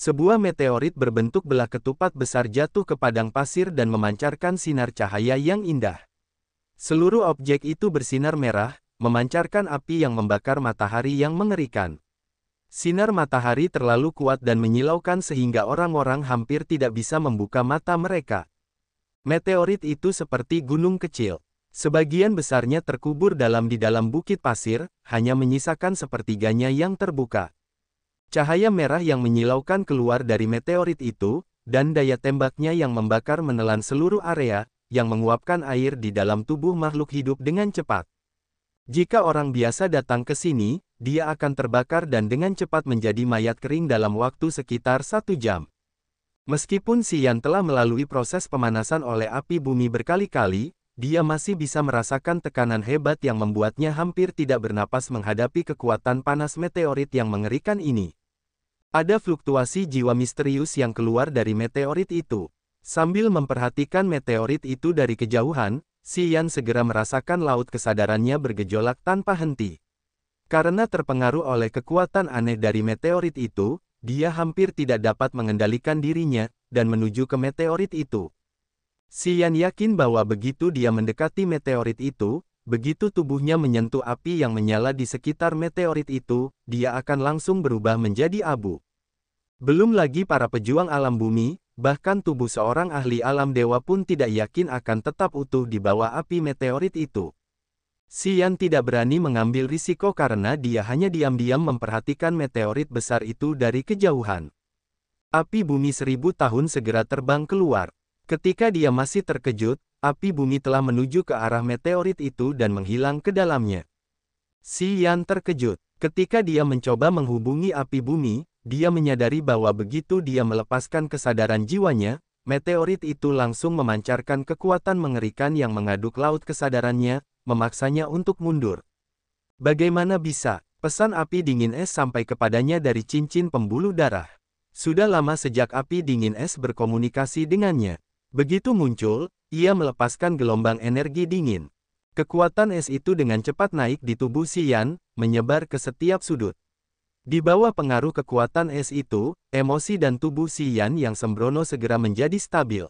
Sebuah meteorit berbentuk belah ketupat besar jatuh ke padang pasir dan memancarkan sinar cahaya yang indah. Seluruh objek itu bersinar merah, memancarkan api yang membakar matahari yang mengerikan. Sinar matahari terlalu kuat dan menyilaukan sehingga orang-orang hampir tidak bisa membuka mata mereka. Meteorit itu seperti gunung kecil. Sebagian besarnya terkubur di dalam bukit pasir, hanya menyisakan sepertiganya yang terbuka. Cahaya merah yang menyilaukan keluar dari meteorit itu, dan daya tembaknya yang membakar menelan seluruh area, yang menguapkan air di dalam tubuh makhluk hidup dengan cepat. Jika orang biasa datang ke sini, dia akan terbakar dan dengan cepat menjadi mayat kering dalam waktu sekitar 1 jam. Meskipun Xian telah melalui proses pemanasan oleh api bumi berkali-kali, dia masih bisa merasakan tekanan hebat yang membuatnya hampir tidak bernapas menghadapi kekuatan panas meteorit yang mengerikan ini. Ada fluktuasi jiwa misterius yang keluar dari meteorit itu. Sambil memperhatikan meteorit itu dari kejauhan, Xian segera merasakan laut kesadarannya bergejolak tanpa henti. Karena terpengaruh oleh kekuatan aneh dari meteorit itu, dia hampir tidak dapat mengendalikan dirinya, dan menuju ke meteorit itu. Xian yakin bahwa begitu dia mendekati meteorit itu, begitu tubuhnya menyentuh api yang menyala di sekitar meteorit itu, dia akan langsung berubah menjadi abu. Belum lagi para pejuang alam bumi, bahkan tubuh seorang ahli alam dewa pun tidak yakin akan tetap utuh di bawah api meteorit itu. Xian tidak berani mengambil risiko karena dia hanya diam-diam memperhatikan meteorit besar itu dari kejauhan. Api bumi 1000 tahun segera terbang keluar. Ketika dia masih terkejut, api bumi telah menuju ke arah meteorit itu dan menghilang ke dalamnya. Xian terkejut. Ketika dia mencoba menghubungi api bumi, dia menyadari bahwa begitu dia melepaskan kesadaran jiwanya, meteorit itu langsung memancarkan kekuatan mengerikan yang mengaduk laut kesadarannya, memaksanya untuk mundur. Bagaimana bisa? Pesan api dingin es sampai kepadanya dari cincin pembuluh darah. Sudah lama sejak api dingin es berkomunikasi dengannya. Begitu muncul, ia melepaskan gelombang energi dingin. Kekuatan es itu dengan cepat naik di tubuh Xian, menyebar ke setiap sudut. Di bawah pengaruh kekuatan es itu, emosi dan tubuh Xian yang sembrono segera menjadi stabil.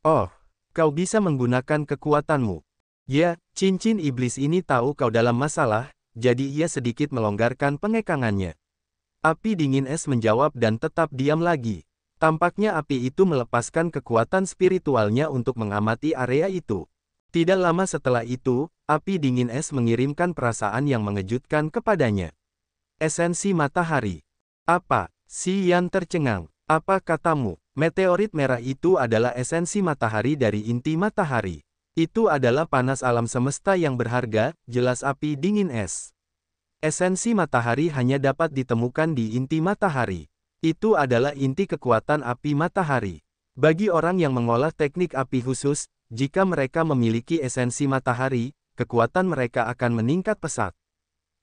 Oh, kau bisa menggunakan kekuatanmu. Ya, cincin iblis ini tahu kau dalam masalah, jadi ia sedikit melonggarkan pengekangannya. Api dingin es menjawab dan tetap diam lagi. Tampaknya api itu melepaskan kekuatan spiritualnya untuk mengamati area itu. Tidak lama setelah itu, api dingin es mengirimkan perasaan yang mengejutkan kepadanya. Esensi matahari. Apa? Xian tercengang. Apa katamu? Meteorit merah itu adalah esensi matahari dari inti matahari. Itu adalah panas alam semesta yang berharga, jelas api dingin es. Esensi matahari hanya dapat ditemukan di inti matahari. Itu adalah inti kekuatan api matahari. Bagi orang yang mengolah teknik api khusus, jika mereka memiliki esensi matahari, kekuatan mereka akan meningkat pesat.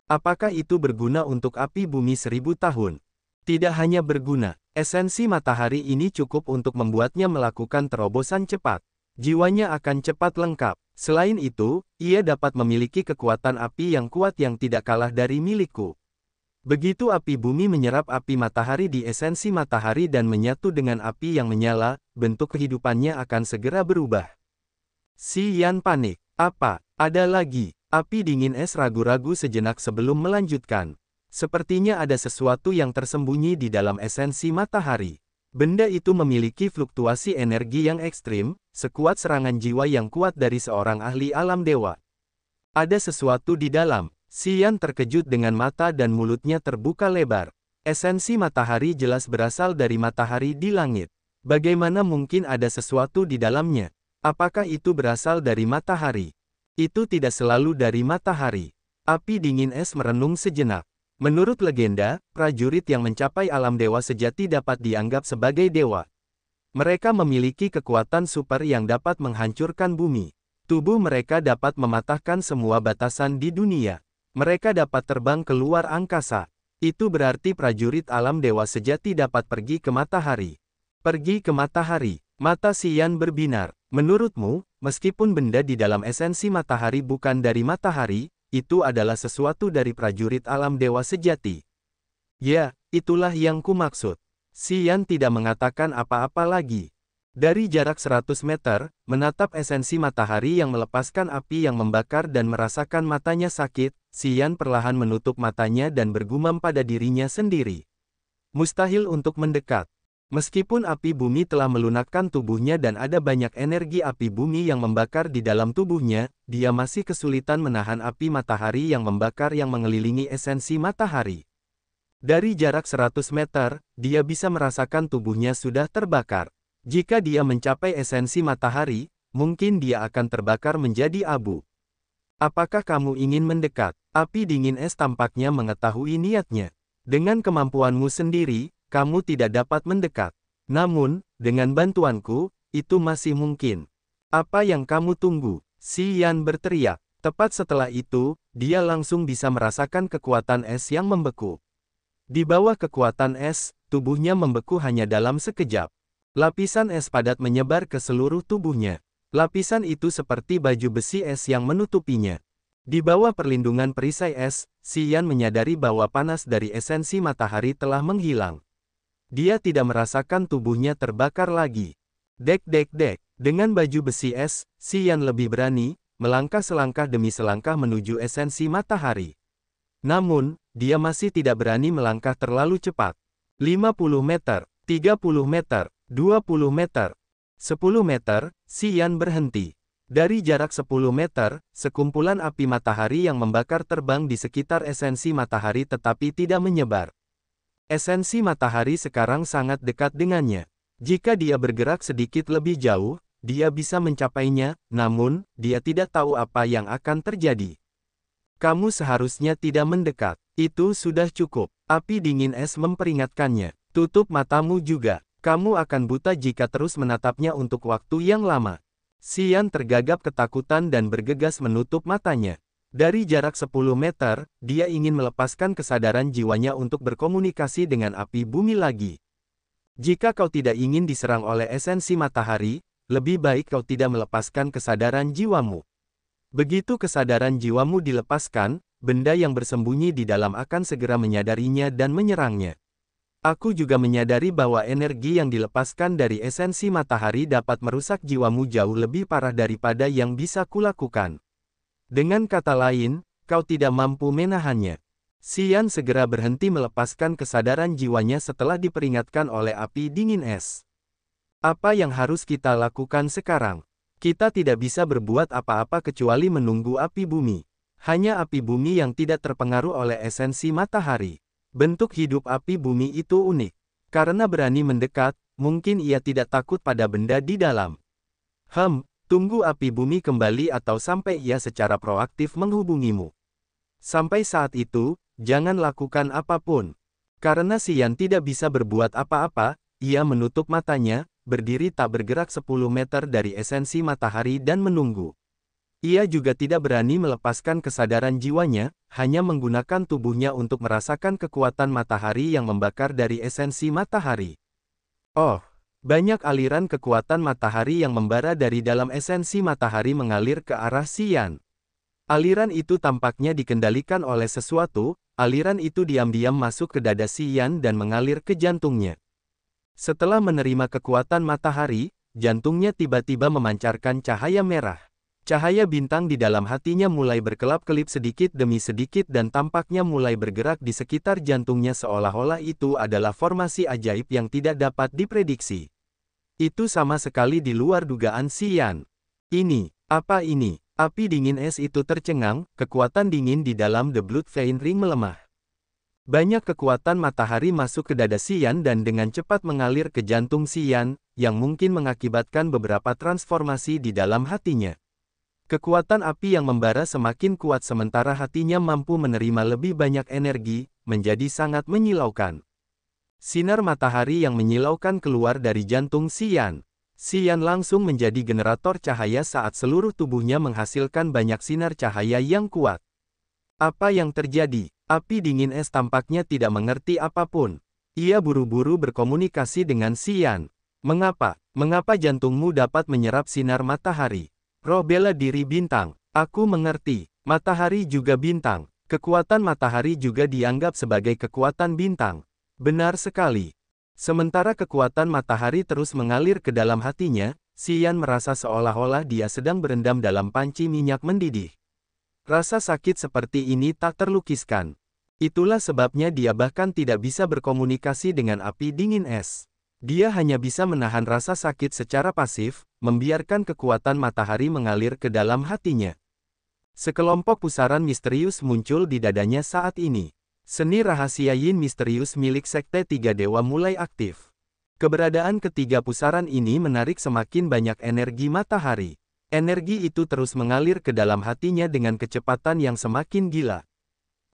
Apakah itu berguna untuk api bumi 1000 tahun? Tidak hanya berguna, esensi matahari ini cukup untuk membuatnya melakukan terobosan cepat. Jiwanya akan cepat lengkap. Selain itu, ia dapat memiliki kekuatan api yang kuat yang tidak kalah dari milikku. Begitu api bumi menyerap api matahari di esensi matahari dan menyatu dengan api yang menyala, bentuk kehidupannya akan segera berubah. Xian panik. Apa? Ada lagi? Api dingin es ragu-ragu sejenak sebelum melanjutkan. Sepertinya ada sesuatu yang tersembunyi di dalam esensi matahari. Benda itu memiliki fluktuasi energi yang ekstrim, sekuat serangan jiwa yang kuat dari seorang ahli alam dewa. Ada sesuatu di dalam. Xian terkejut dengan mata dan mulutnya terbuka lebar. Esensi matahari jelas berasal dari matahari di langit. Bagaimana mungkin ada sesuatu di dalamnya? Apakah itu berasal dari matahari? Itu tidak selalu dari matahari. Api dingin es merenung sejenak. Menurut legenda, prajurit yang mencapai alam dewa sejati dapat dianggap sebagai dewa. Mereka memiliki kekuatan super yang dapat menghancurkan bumi. Tubuh mereka dapat mematahkan semua batasan di dunia. Mereka dapat terbang keluar angkasa. Itu berarti prajurit alam dewa sejati dapat pergi ke matahari. Pergi ke matahari. Mata Xian berbinar. Menurutmu, meskipun benda di dalam esensi matahari bukan dari matahari, itu adalah sesuatu dari prajurit alam dewa sejati. Ya, itulah yang kumaksud. Xian tidak mengatakan apa-apa lagi. Dari jarak 100 meter, menatap esensi matahari yang melepaskan api yang membakar dan merasakan matanya sakit, Xian perlahan menutup matanya dan bergumam pada dirinya sendiri. Mustahil untuk mendekat. Meskipun api bumi telah melunakkan tubuhnya dan ada banyak energi api bumi yang membakar di dalam tubuhnya, dia masih kesulitan menahan api matahari yang membakar yang mengelilingi esensi matahari. Dari jarak 100 meter, dia bisa merasakan tubuhnya sudah terbakar. Jika dia mencapai esensi matahari, mungkin dia akan terbakar menjadi abu. Apakah kamu ingin mendekat? Api dingin es tampaknya mengetahui niatnya. Dengan kemampuanmu sendiri, kamu tidak dapat mendekat. Namun, dengan bantuanku, itu masih mungkin. Apa yang kamu tunggu? Xian berteriak. Tepat setelah itu, dia langsung bisa merasakan kekuatan es yang membeku. Di bawah kekuatan es, tubuhnya membeku hanya dalam sekejap. Lapisan es padat menyebar ke seluruh tubuhnya. Lapisan itu seperti baju besi es yang menutupinya. Di bawah perlindungan perisai es, Xian menyadari bahwa panas dari esensi matahari telah menghilang. Dia tidak merasakan tubuhnya terbakar lagi. Dek dek dek, dengan baju besi es, Xian lebih berani, melangkah selangkah demi selangkah menuju esensi matahari. Namun, dia masih tidak berani melangkah terlalu cepat. 50 meter, 30 meter, 20 meter, 10 meter, Xian berhenti. Dari jarak 10 meter, sekumpulan api matahari yang membakar terbang di sekitar esensi matahari tetapi tidak menyebar. Esensi matahari sekarang sangat dekat dengannya. Jika dia bergerak sedikit lebih jauh, dia bisa mencapainya, namun, dia tidak tahu apa yang akan terjadi. Kamu seharusnya tidak mendekat. Itu sudah cukup. Api dingin es memperingatkannya. Tutup matamu juga. Kamu akan buta jika terus menatapnya untuk waktu yang lama. Xian tergagap ketakutan dan bergegas menutup matanya. Dari jarak 10 meter, dia ingin melepaskan kesadaran jiwanya untuk berkomunikasi dengan api bumi lagi. Jika kau tidak ingin diserang oleh esensi matahari, lebih baik kau tidak melepaskan kesadaran jiwamu. Begitu kesadaran jiwamu dilepaskan, benda yang bersembunyi di dalam akan segera menyadarinya dan menyerangnya. Aku juga menyadari bahwa energi yang dilepaskan dari esensi matahari dapat merusak jiwamu jauh lebih parah daripada yang bisa kulakukan. Dengan kata lain, kau tidak mampu menahannya. Xian segera berhenti melepaskan kesadaran jiwanya setelah diperingatkan oleh api dingin es. Apa yang harus kita lakukan sekarang? Kita tidak bisa berbuat apa-apa kecuali menunggu api bumi. Hanya api bumi yang tidak terpengaruh oleh esensi matahari. Bentuk hidup api bumi itu unik. Karena berani mendekat, mungkin ia tidak takut pada benda di dalam. Tunggu api bumi kembali atau sampai ia secara proaktif menghubungimu. Sampai saat itu, jangan lakukan apapun. Karena Xian tidak bisa berbuat apa-apa, ia menutup matanya, berdiri tak bergerak 10 meter dari esensi matahari dan menunggu. Ia juga tidak berani melepaskan kesadaran jiwanya, hanya menggunakan tubuhnya untuk merasakan kekuatan matahari yang membakar dari esensi matahari. Oh, banyak aliran kekuatan matahari yang membara dari dalam esensi matahari mengalir ke arah Xian. Aliran itu tampaknya dikendalikan oleh sesuatu, aliran itu diam-diam masuk ke dada Xian dan mengalir ke jantungnya. Setelah menerima kekuatan matahari, jantungnya tiba-tiba memancarkan cahaya merah. Cahaya bintang di dalam hatinya mulai berkelap-kelip sedikit demi sedikit dan tampaknya mulai bergerak di sekitar jantungnya seolah-olah itu adalah formasi ajaib yang tidak dapat diprediksi. Itu sama sekali di luar dugaan Xian. Apa ini? Api dingin es itu tercengang, kekuatan dingin di dalam The Blood Vein Ring melemah. Banyak kekuatan matahari masuk ke dada Xian dan dengan cepat mengalir ke jantung Xian, yang mungkin mengakibatkan beberapa transformasi di dalam hatinya. Kekuatan api yang membara semakin kuat sementara hatinya mampu menerima lebih banyak energi, menjadi sangat menyilaukan. Sinar matahari yang menyilaukan keluar dari jantung Xian. Xian langsung menjadi generator cahaya saat seluruh tubuhnya menghasilkan banyak sinar cahaya yang kuat. Apa yang terjadi? Api dingin es tampaknya tidak mengerti apapun. Ia buru-buru berkomunikasi dengan Xian. Mengapa jantungmu dapat menyerap sinar matahari? Roh bela diri bintang. Aku mengerti. Matahari juga bintang. Kekuatan matahari juga dianggap sebagai kekuatan bintang. Benar sekali. Sementara kekuatan matahari terus mengalir ke dalam hatinya, Xian merasa seolah-olah dia sedang berendam dalam panci minyak mendidih. Rasa sakit seperti ini tak terlukiskan. Itulah sebabnya dia bahkan tidak bisa berkomunikasi dengan api dingin es. Dia hanya bisa menahan rasa sakit secara pasif, membiarkan kekuatan matahari mengalir ke dalam hatinya. Sekelompok pusaran misterius muncul di dadanya saat ini. Seni rahasia yin misterius milik Sekte Tiga Dewa mulai aktif. Keberadaan ketiga pusaran ini menarik semakin banyak energi matahari. Energi itu terus mengalir ke dalam hatinya dengan kecepatan yang semakin gila.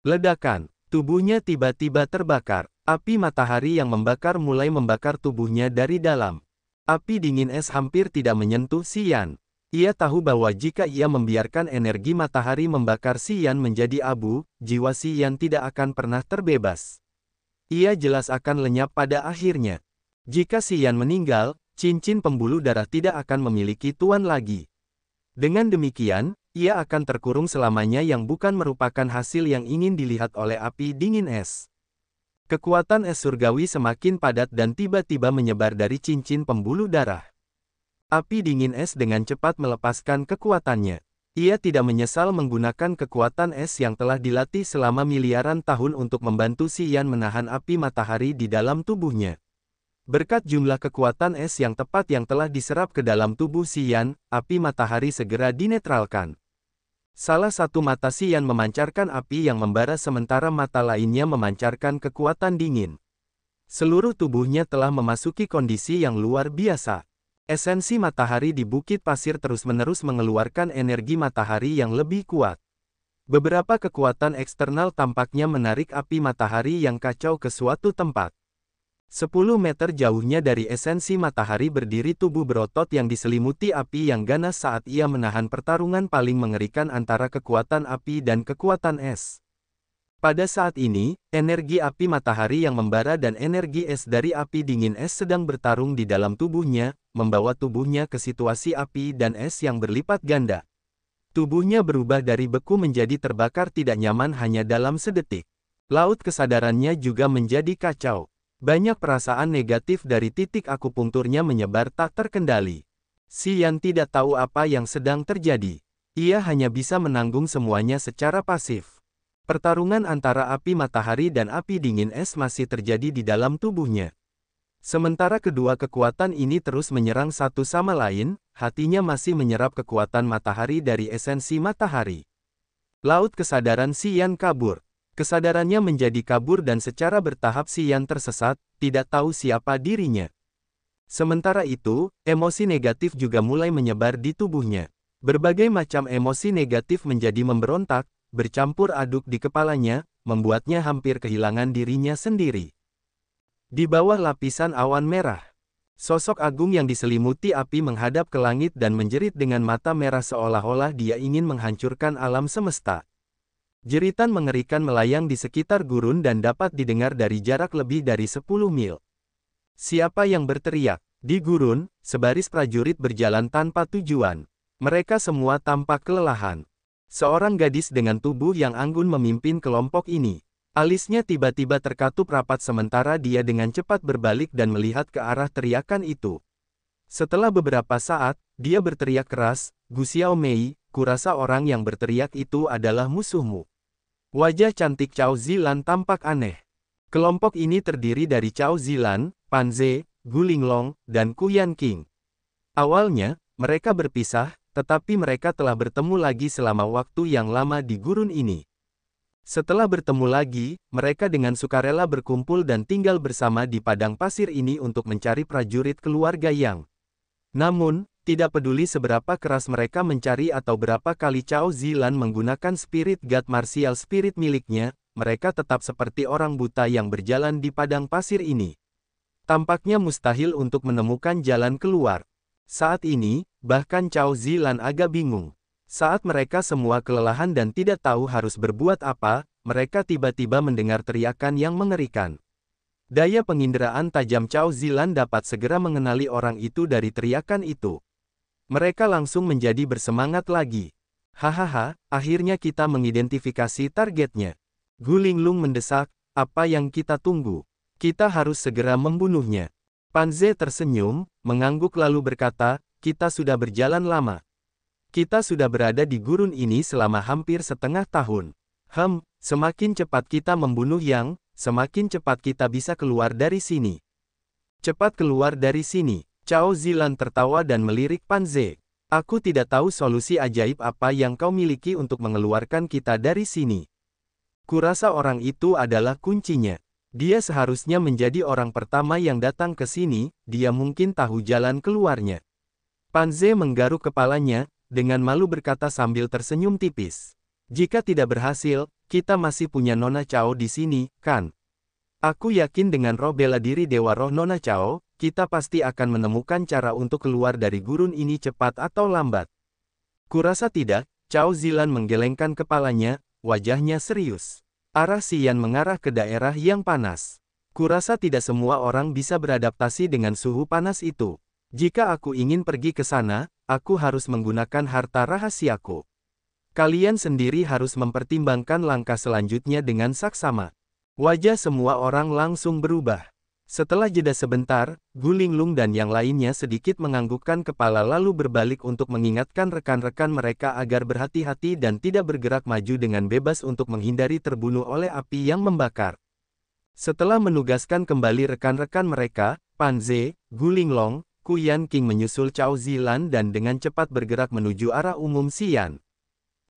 Ledakan, tubuhnya tiba-tiba terbakar. Api matahari yang membakar mulai membakar tubuhnya dari dalam. Api dingin es hampir tidak menyentuh Xian. Ia tahu bahwa jika ia membiarkan energi matahari membakar Xian menjadi abu, jiwa Xian tidak akan pernah terbebas. Ia jelas akan lenyap pada akhirnya. Jika Xian meninggal, cincin pembuluh darah tidak akan memiliki tuan lagi. Dengan demikian, ia akan terkurung selamanya yang bukan merupakan hasil yang ingin dilihat oleh api dingin es. Kekuatan es surgawi semakin padat dan tiba-tiba menyebar dari cincin pembuluh darah. Api dingin es dengan cepat melepaskan kekuatannya. Ia tidak menyesal menggunakan kekuatan es yang telah dilatih selama miliaran tahun untuk membantu Xian menahan api matahari di dalam tubuhnya. Berkat jumlah kekuatan es yang tepat yang telah diserap ke dalam tubuh Xian, api matahari segera dinetralkan. Salah satu mata Xian memancarkan api yang membara sementara mata lainnya memancarkan kekuatan dingin. Seluruh tubuhnya telah memasuki kondisi yang luar biasa. Esensi matahari di bukit pasir terus-menerus mengeluarkan energi matahari yang lebih kuat. Beberapa kekuatan eksternal tampaknya menarik api matahari yang kacau ke suatu tempat. 10 meter jauhnya dari esensi matahari berdiri tubuh berotot yang diselimuti api yang ganas saat ia menahan pertarungan paling mengerikan antara kekuatan api dan kekuatan es. Pada saat ini, energi api matahari yang membara dan energi es dari api dingin es sedang bertarung di dalam tubuhnya, membawa tubuhnya ke situasi api dan es yang berlipat ganda. Tubuhnya berubah dari beku menjadi terbakar tidak nyaman hanya dalam sedetik. Laut kesadarannya juga menjadi kacau. Banyak perasaan negatif dari titik akupunkturnya menyebar tak terkendali. Xian tidak tahu apa yang sedang terjadi. Ia hanya bisa menanggung semuanya secara pasif. Pertarungan antara api matahari dan api dingin es masih terjadi di dalam tubuhnya. Sementara kedua kekuatan ini terus menyerang satu sama lain, hatinya masih menyerap kekuatan matahari dari esensi matahari. Laut kesadaran Xian kabur. Kesadarannya menjadi kabur dan secara bertahap Xian tersesat, tidak tahu siapa dirinya. Sementara itu, emosi negatif juga mulai menyebar di tubuhnya. Berbagai macam emosi negatif menjadi memberontak, bercampur aduk di kepalanya, membuatnya hampir kehilangan dirinya sendiri. Di bawah lapisan awan merah, sosok agung yang diselimuti api menghadap ke langit dan menjerit dengan mata merah seolah-olah dia ingin menghancurkan alam semesta. Jeritan mengerikan melayang di sekitar gurun dan dapat didengar dari jarak lebih dari 10 mil. Siapa yang berteriak? Di gurun, sebaris prajurit berjalan tanpa tujuan. Mereka semua tampak kelelahan. Seorang gadis dengan tubuh yang anggun memimpin kelompok ini. Alisnya tiba-tiba terkatup rapat sementara dia dengan cepat berbalik dan melihat ke arah teriakan itu. Setelah beberapa saat, dia berteriak keras, "Gu Xiaomei, kurasa orang yang berteriak itu adalah musuhmu." Wajah cantik Cao Zilan tampak aneh. Kelompok ini terdiri dari Cao Zilan, Pan Ze, Gu Linglong, dan Ku Yanqing. Awalnya, mereka berpisah, tetapi mereka telah bertemu lagi selama waktu yang lama di gurun ini. Setelah bertemu lagi, mereka dengan sukarela berkumpul dan tinggal bersama di padang pasir ini untuk mencari prajurit keluarga Yang. Namun, tidak peduli seberapa keras mereka mencari atau berapa kali Cao Zilan menggunakan spirit god martial spirit miliknya, mereka tetap seperti orang buta yang berjalan di padang pasir ini. Tampaknya mustahil untuk menemukan jalan keluar. Saat ini, bahkan Cao Zilan agak bingung. Saat mereka semua kelelahan dan tidak tahu harus berbuat apa, mereka tiba-tiba mendengar teriakan yang mengerikan. Daya penginderaan tajam Cao Zilan dapat segera mengenali orang itu dari teriakan itu. Mereka langsung menjadi bersemangat lagi. Hahaha, akhirnya kita mengidentifikasi targetnya. Gu Linglong mendesak, apa yang kita tunggu? Kita harus segera membunuhnya. Panze tersenyum, mengangguk lalu berkata, kita sudah berjalan lama. Kita sudah berada di gurun ini selama hampir setengah tahun. Semakin cepat kita membunuh Yang, semakin cepat kita bisa keluar dari sini. Cepat keluar dari sini. Cao Zilan tertawa dan melirik Panze. Aku tidak tahu solusi ajaib apa yang kau miliki untuk mengeluarkan kita dari sini. Kurasa orang itu adalah kuncinya. Dia seharusnya menjadi orang pertama yang datang ke sini, dia mungkin tahu jalan keluarnya. Panze menggaruk kepalanya, dengan malu berkata sambil tersenyum tipis. Jika tidak berhasil, kita masih punya Nona Chao di sini, kan? Aku yakin dengan roh bela diri Dewa Roh Nona Chao, kita pasti akan menemukan cara untuk keluar dari gurun ini cepat atau lambat. Kurasa tidak, Cao Zilan menggelengkan kepalanya, wajahnya serius. Arah Xian mengarah ke daerah yang panas. Kurasa tidak semua orang bisa beradaptasi dengan suhu panas itu. Jika aku ingin pergi ke sana, aku harus menggunakan harta rahasiaku. Kalian sendiri harus mempertimbangkan langkah selanjutnya dengan saksama. Wajah semua orang langsung berubah. Setelah jeda sebentar, Gu Linglong dan yang lainnya sedikit menganggukkan kepala lalu berbalik untuk mengingatkan rekan-rekan mereka agar berhati-hati dan tidak bergerak maju dengan bebas untuk menghindari terbunuh oleh api yang membakar. Setelah menugaskan kembali rekan-rekan mereka, Panze, Gu Linglong, Ku Yanqing menyusul Cao Zilan dan dengan cepat bergerak menuju arah umum Xian.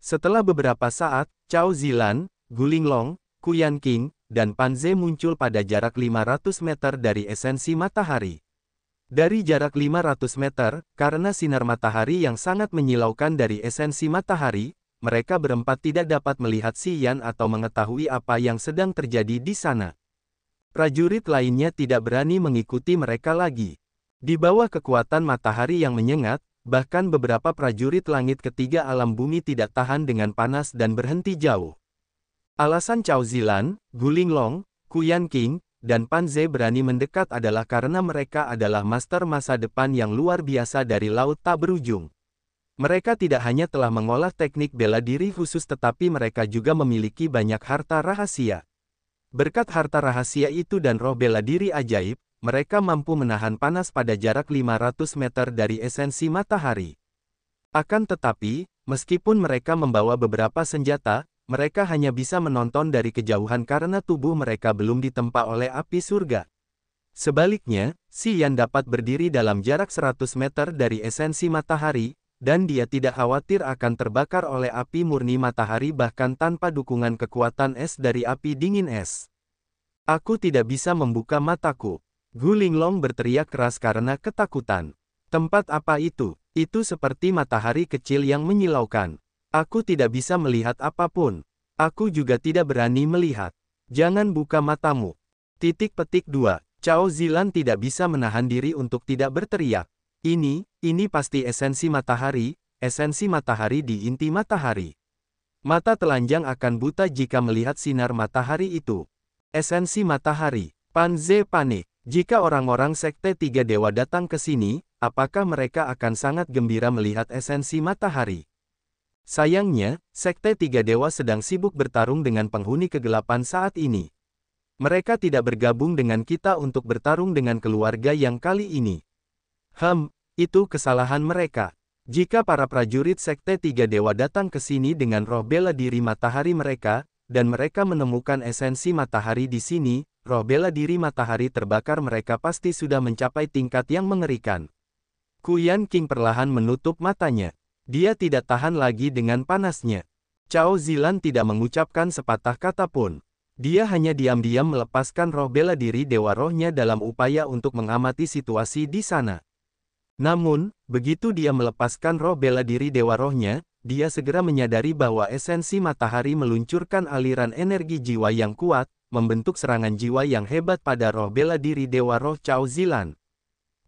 Setelah beberapa saat, Cao Zilan, Gu Linglong, Ku Yanqing, dan Panze muncul pada jarak 500 meter dari esensi matahari. Dari jarak 500 meter, karena sinar matahari yang sangat menyilaukan dari esensi matahari, mereka berempat tidak dapat melihat Xian atau mengetahui apa yang sedang terjadi di sana. Prajurit lainnya tidak berani mengikuti mereka lagi. Di bawah kekuatan matahari yang menyengat, bahkan beberapa prajurit langit ketiga alam bumi tidak tahan dengan panas dan berhenti jauh. Alasan Cao Zilan, Gu Linglong, Ku Yanqing, dan Panze berani mendekat adalah karena mereka adalah master masa depan yang luar biasa dari laut tak berujung. Mereka tidak hanya telah mengolah teknik bela diri khusus tetapi mereka juga memiliki banyak harta rahasia. Berkat harta rahasia itu dan roh bela diri ajaib, mereka mampu menahan panas pada jarak 500 meter dari esensi matahari. Akan tetapi, meskipun mereka membawa beberapa senjata, mereka hanya bisa menonton dari kejauhan karena tubuh mereka belum ditempa oleh api surga. Sebaliknya, Xian dapat berdiri dalam jarak 100 meter dari esensi matahari, dan dia tidak khawatir akan terbakar oleh api murni matahari bahkan tanpa dukungan kekuatan es dari api dingin es. Aku tidak bisa membuka mataku. Gu Linglong berteriak keras karena ketakutan. Tempat apa itu? Itu seperti matahari kecil yang menyilaukan. Aku tidak bisa melihat apapun. Aku juga tidak berani melihat. Jangan buka matamu. Titik petik 2. Cao Zilan tidak bisa menahan diri untuk tidak berteriak. Ini pasti esensi matahari di inti matahari. Mata telanjang akan buta jika melihat sinar matahari itu. Esensi matahari. Panze panik. Jika orang-orang Sekte Tiga Dewa datang ke sini, apakah mereka akan sangat gembira melihat esensi matahari? Sayangnya, Sekte Tiga Dewa sedang sibuk bertarung dengan penghuni kegelapan saat ini. Mereka tidak bergabung dengan kita untuk bertarung dengan keluarga yang kali ini. Itu kesalahan mereka. Jika para prajurit Sekte Tiga Dewa datang ke sini dengan roh bela diri matahari mereka, dan mereka menemukan esensi matahari di sini, roh bela diri matahari terbakar mereka pasti sudah mencapai tingkat yang mengerikan. Ku Yanqing perlahan menutup matanya. Dia tidak tahan lagi dengan panasnya. Cao Zilan tidak mengucapkan sepatah kata pun. Dia hanya diam-diam melepaskan roh bela diri Dewa Rohnya dalam upaya untuk mengamati situasi di sana. Namun, begitu dia melepaskan roh bela diri Dewa Rohnya, dia segera menyadari bahwa esensi matahari meluncurkan aliran energi jiwa yang kuat, membentuk serangan jiwa yang hebat pada roh bela diri Dewa Roh Cao Zilan.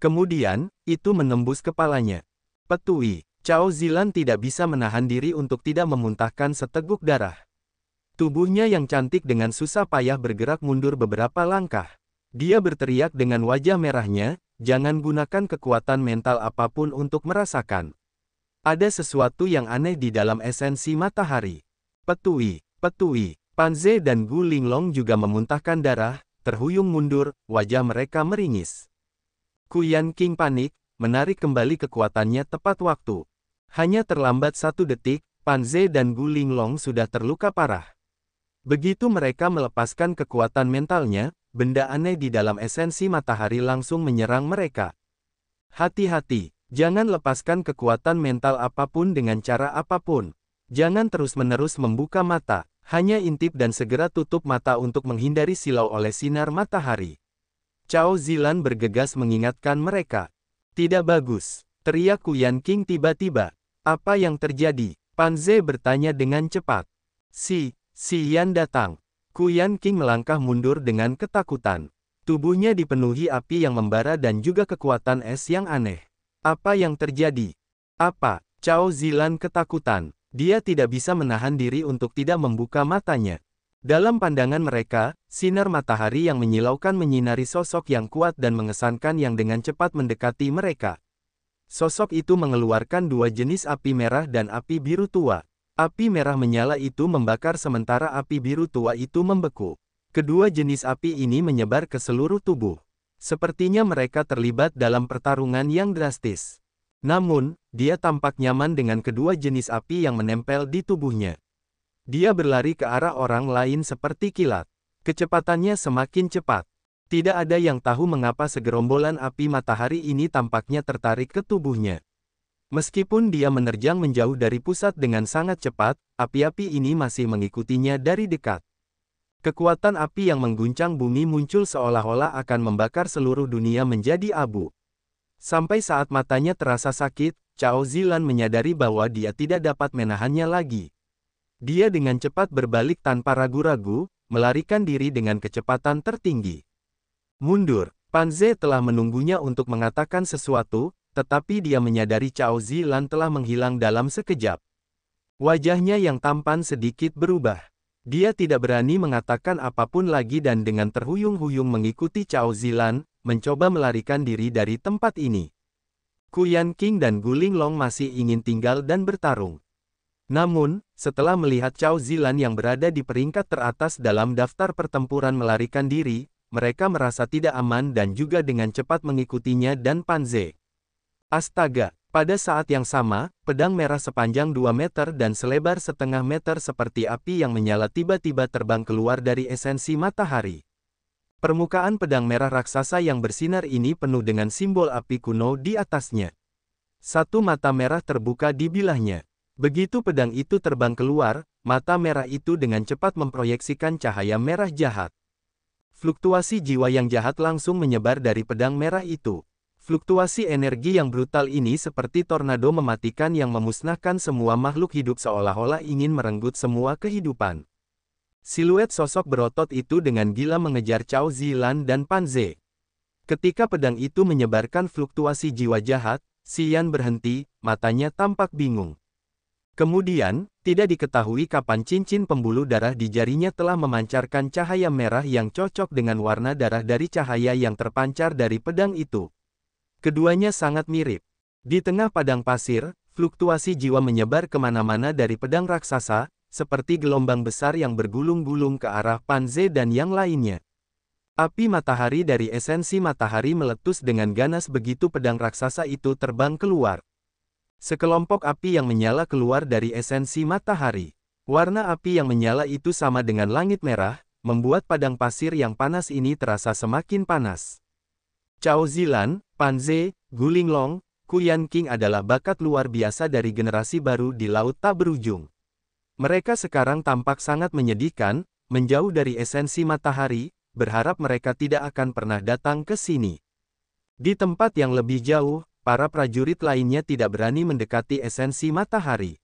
Kemudian, itu menembus kepalanya. Petui. Cao Zilan tidak bisa menahan diri untuk tidak memuntahkan seteguk darah. Tubuhnya yang cantik dengan susah payah bergerak mundur beberapa langkah. Dia berteriak dengan wajah merahnya, jangan gunakan kekuatan mental apapun untuk merasakan. Ada sesuatu yang aneh di dalam esensi matahari. Petui. Panze dan Gu Linglong juga memuntahkan darah, terhuyung mundur, wajah mereka meringis. Kuyan King panik, menarik kembali kekuatannya tepat waktu. Hanya terlambat 1 detik, Pan Ze dan Gu Linglong sudah terluka parah. Begitu mereka melepaskan kekuatan mentalnya, benda aneh di dalam esensi matahari langsung menyerang mereka. Hati-hati, jangan lepaskan kekuatan mental apapun dengan cara apapun. Jangan terus-menerus membuka mata, hanya intip dan segera tutup mata untuk menghindari silau oleh sinar matahari. Cao Zilan bergegas mengingatkan mereka. Tidak bagus, teriak Kuyan King tiba-tiba. Apa yang terjadi? Pan Ze bertanya dengan cepat. Si Yan datang. Kuyan King melangkah mundur dengan ketakutan. Tubuhnya dipenuhi api yang membara dan juga kekuatan es yang aneh. Apa yang terjadi? Apa? Cao Zilan ketakutan. Dia tidak bisa menahan diri untuk tidak membuka matanya. Dalam pandangan mereka, sinar matahari yang menyilaukan menyinari sosok yang kuat dan mengesankan yang dengan cepat mendekati mereka. Sosok itu mengeluarkan 2 jenis api merah dan api biru tua. Api merah menyala itu membakar sementara api biru tua itu membeku. Kedua jenis api ini menyebar ke seluruh tubuh. Sepertinya mereka terlibat dalam pertarungan yang drastis. Namun, dia tampak nyaman dengan kedua jenis api yang menempel di tubuhnya. Dia berlari ke arah orang lain seperti kilat. Kecepatannya semakin cepat. Tidak ada yang tahu mengapa segerombolan api matahari ini tampaknya tertarik ke tubuhnya. Meskipun dia menerjang menjauh dari pusat dengan sangat cepat, api-api ini masih mengikutinya dari dekat. Kekuatan api yang mengguncang bumi muncul seolah-olah akan membakar seluruh dunia menjadi abu. Sampai saat matanya terasa sakit, Cao Zilan menyadari bahwa dia tidak dapat menahannya lagi. Dia dengan cepat berbalik tanpa ragu-ragu, melarikan diri dengan kecepatan tertinggi. Mundur, Pan Ze telah menunggunya untuk mengatakan sesuatu, tetapi dia menyadari Cao Zilan telah menghilang dalam sekejap. Wajahnya yang tampan sedikit berubah. Dia tidak berani mengatakan apapun lagi dan dengan terhuyung-huyung mengikuti Cao Zilan, mencoba melarikan diri dari tempat ini. Kuyan King dan Gu Linglong masih ingin tinggal dan bertarung. Namun, setelah melihat Cao Zilan yang berada di peringkat teratas dalam daftar pertempuran melarikan diri, mereka merasa tidak aman dan juga dengan cepat mengikutinya dan Pan Ze. Astaga, pada saat yang sama, pedang merah sepanjang 2 meter dan selebar setengah meter seperti api yang menyala tiba-tiba terbang keluar dari esensi matahari. Permukaan pedang merah raksasa yang bersinar ini penuh dengan simbol api kuno di atasnya. 1 mata merah terbuka di bilahnya. Begitu pedang itu terbang keluar, mata merah itu dengan cepat memproyeksikan cahaya merah jahat. Fluktuasi jiwa yang jahat langsung menyebar dari pedang merah itu. Fluktuasi energi yang brutal ini seperti tornado mematikan yang memusnahkan semua makhluk hidup seolah-olah ingin merenggut semua kehidupan. Siluet sosok berotot itu dengan gila mengejar Cao Zilan dan Pan Ze. Ketika pedang itu menyebarkan fluktuasi jiwa jahat, Xian berhenti, matanya tampak bingung. Kemudian, tidak diketahui kapan cincin pembuluh darah di jarinya telah memancarkan cahaya merah yang cocok dengan warna darah dari cahaya yang terpancar dari pedang itu. Keduanya sangat mirip. Di tengah padang pasir, fluktuasi jiwa menyebar kemana-mana dari pedang raksasa, seperti gelombang besar yang bergulung-gulung ke arah Pan Ze dan yang lainnya. Api matahari dari esensi matahari meletus dengan ganas begitu pedang raksasa itu terbang keluar. Sekelompok api yang menyala keluar dari esensi matahari. Warna api yang menyala itu sama dengan langit merah, membuat padang pasir yang panas ini terasa semakin panas. Cao Zilan, Pan Ze, Gu Linglong, Kuyan King adalah bakat luar biasa dari generasi baru di Laut Tak Berujung. Mereka sekarang tampak sangat menyedihkan, menjauh dari esensi matahari, berharap mereka tidak akan pernah datang ke sini. Di tempat yang lebih jauh, para prajurit lainnya tidak berani mendekati esensi matahari.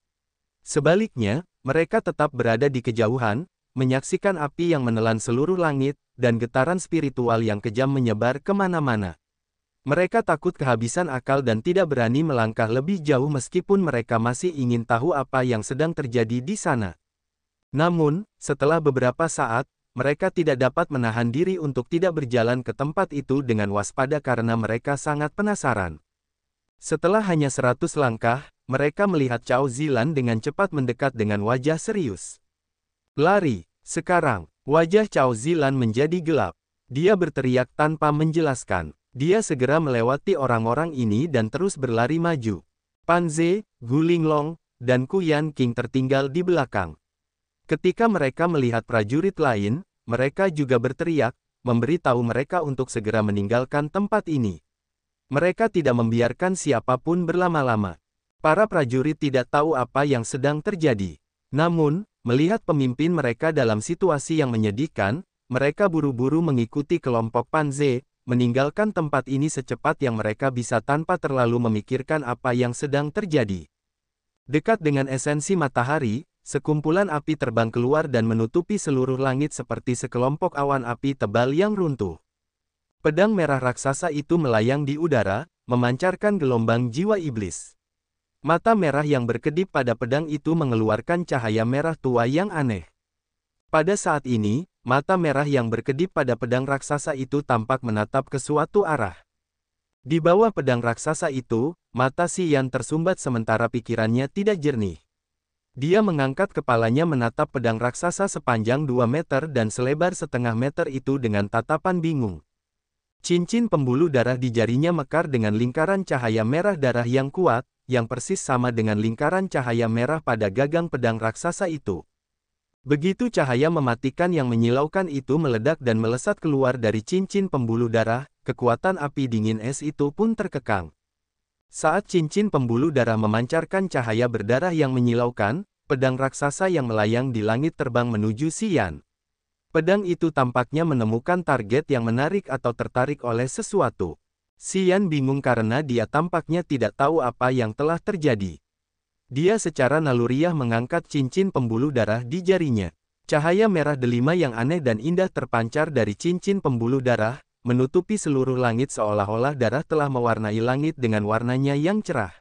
Sebaliknya, mereka tetap berada di kejauhan, menyaksikan api yang menelan seluruh langit, dan getaran spiritual yang kejam menyebar kemana-mana. Mereka takut kehabisan akal dan tidak berani melangkah lebih jauh meskipun mereka masih ingin tahu apa yang sedang terjadi di sana. Namun, setelah beberapa saat, mereka tidak dapat menahan diri untuk tidak berjalan ke tempat itu dengan waspada karena mereka sangat penasaran. Setelah hanya 100 langkah, mereka melihat Cao Zilan dengan cepat mendekat dengan wajah serius. Lari, sekarang, wajah Cao Zilan menjadi gelap. Dia berteriak tanpa menjelaskan. Dia segera melewati orang-orang ini dan terus berlari maju. Pan Ze, Gu Linglong, dan Ku Yan King tertinggal di belakang. Ketika mereka melihat prajurit lain, mereka juga berteriak, memberitahu mereka untuk segera meninggalkan tempat ini. Mereka tidak membiarkan siapapun berlama-lama. Para prajurit tidak tahu apa yang sedang terjadi. Namun, melihat pemimpin mereka dalam situasi yang menyedihkan, mereka buru-buru mengikuti kelompok Pan Ze, meninggalkan tempat ini secepat yang mereka bisa tanpa terlalu memikirkan apa yang sedang terjadi. Dekat dengan esensi matahari, sekumpulan api terbang keluar dan menutupi seluruh langit seperti sekelompok awan api tebal yang runtuh. Pedang merah raksasa itu melayang di udara, memancarkan gelombang jiwa iblis. Mata merah yang berkedip pada pedang itu mengeluarkan cahaya merah tua yang aneh. Pada saat ini, mata merah yang berkedip pada pedang raksasa itu tampak menatap ke suatu arah. Di bawah pedang raksasa itu, mata Si Yan tersumbat sementara pikirannya tidak jernih. Dia mengangkat kepalanya menatap pedang raksasa sepanjang 2 meter dan selebar setengah meter itu dengan tatapan bingung. Cincin pembuluh darah di jarinya mekar dengan lingkaran cahaya merah darah yang kuat, yang persis sama dengan lingkaran cahaya merah pada gagang pedang raksasa itu. Begitu cahaya mematikan yang menyilaukan itu meledak dan melesat keluar dari cincin pembuluh darah, kekuatan api dingin es itu pun terkekang. Saat cincin pembuluh darah memancarkan cahaya berdarah yang menyilaukan, pedang raksasa yang melayang di langit terbang menuju Si Yan. Pedang itu tampaknya menemukan target yang menarik atau tertarik oleh sesuatu. Si Yan bingung karena dia tampaknya tidak tahu apa yang telah terjadi. Dia secara naluriah mengangkat cincin pembuluh darah di jarinya. Cahaya merah delima yang aneh dan indah terpancar dari cincin pembuluh darah, menutupi seluruh langit seolah-olah darah telah mewarnai langit dengan warnanya yang cerah.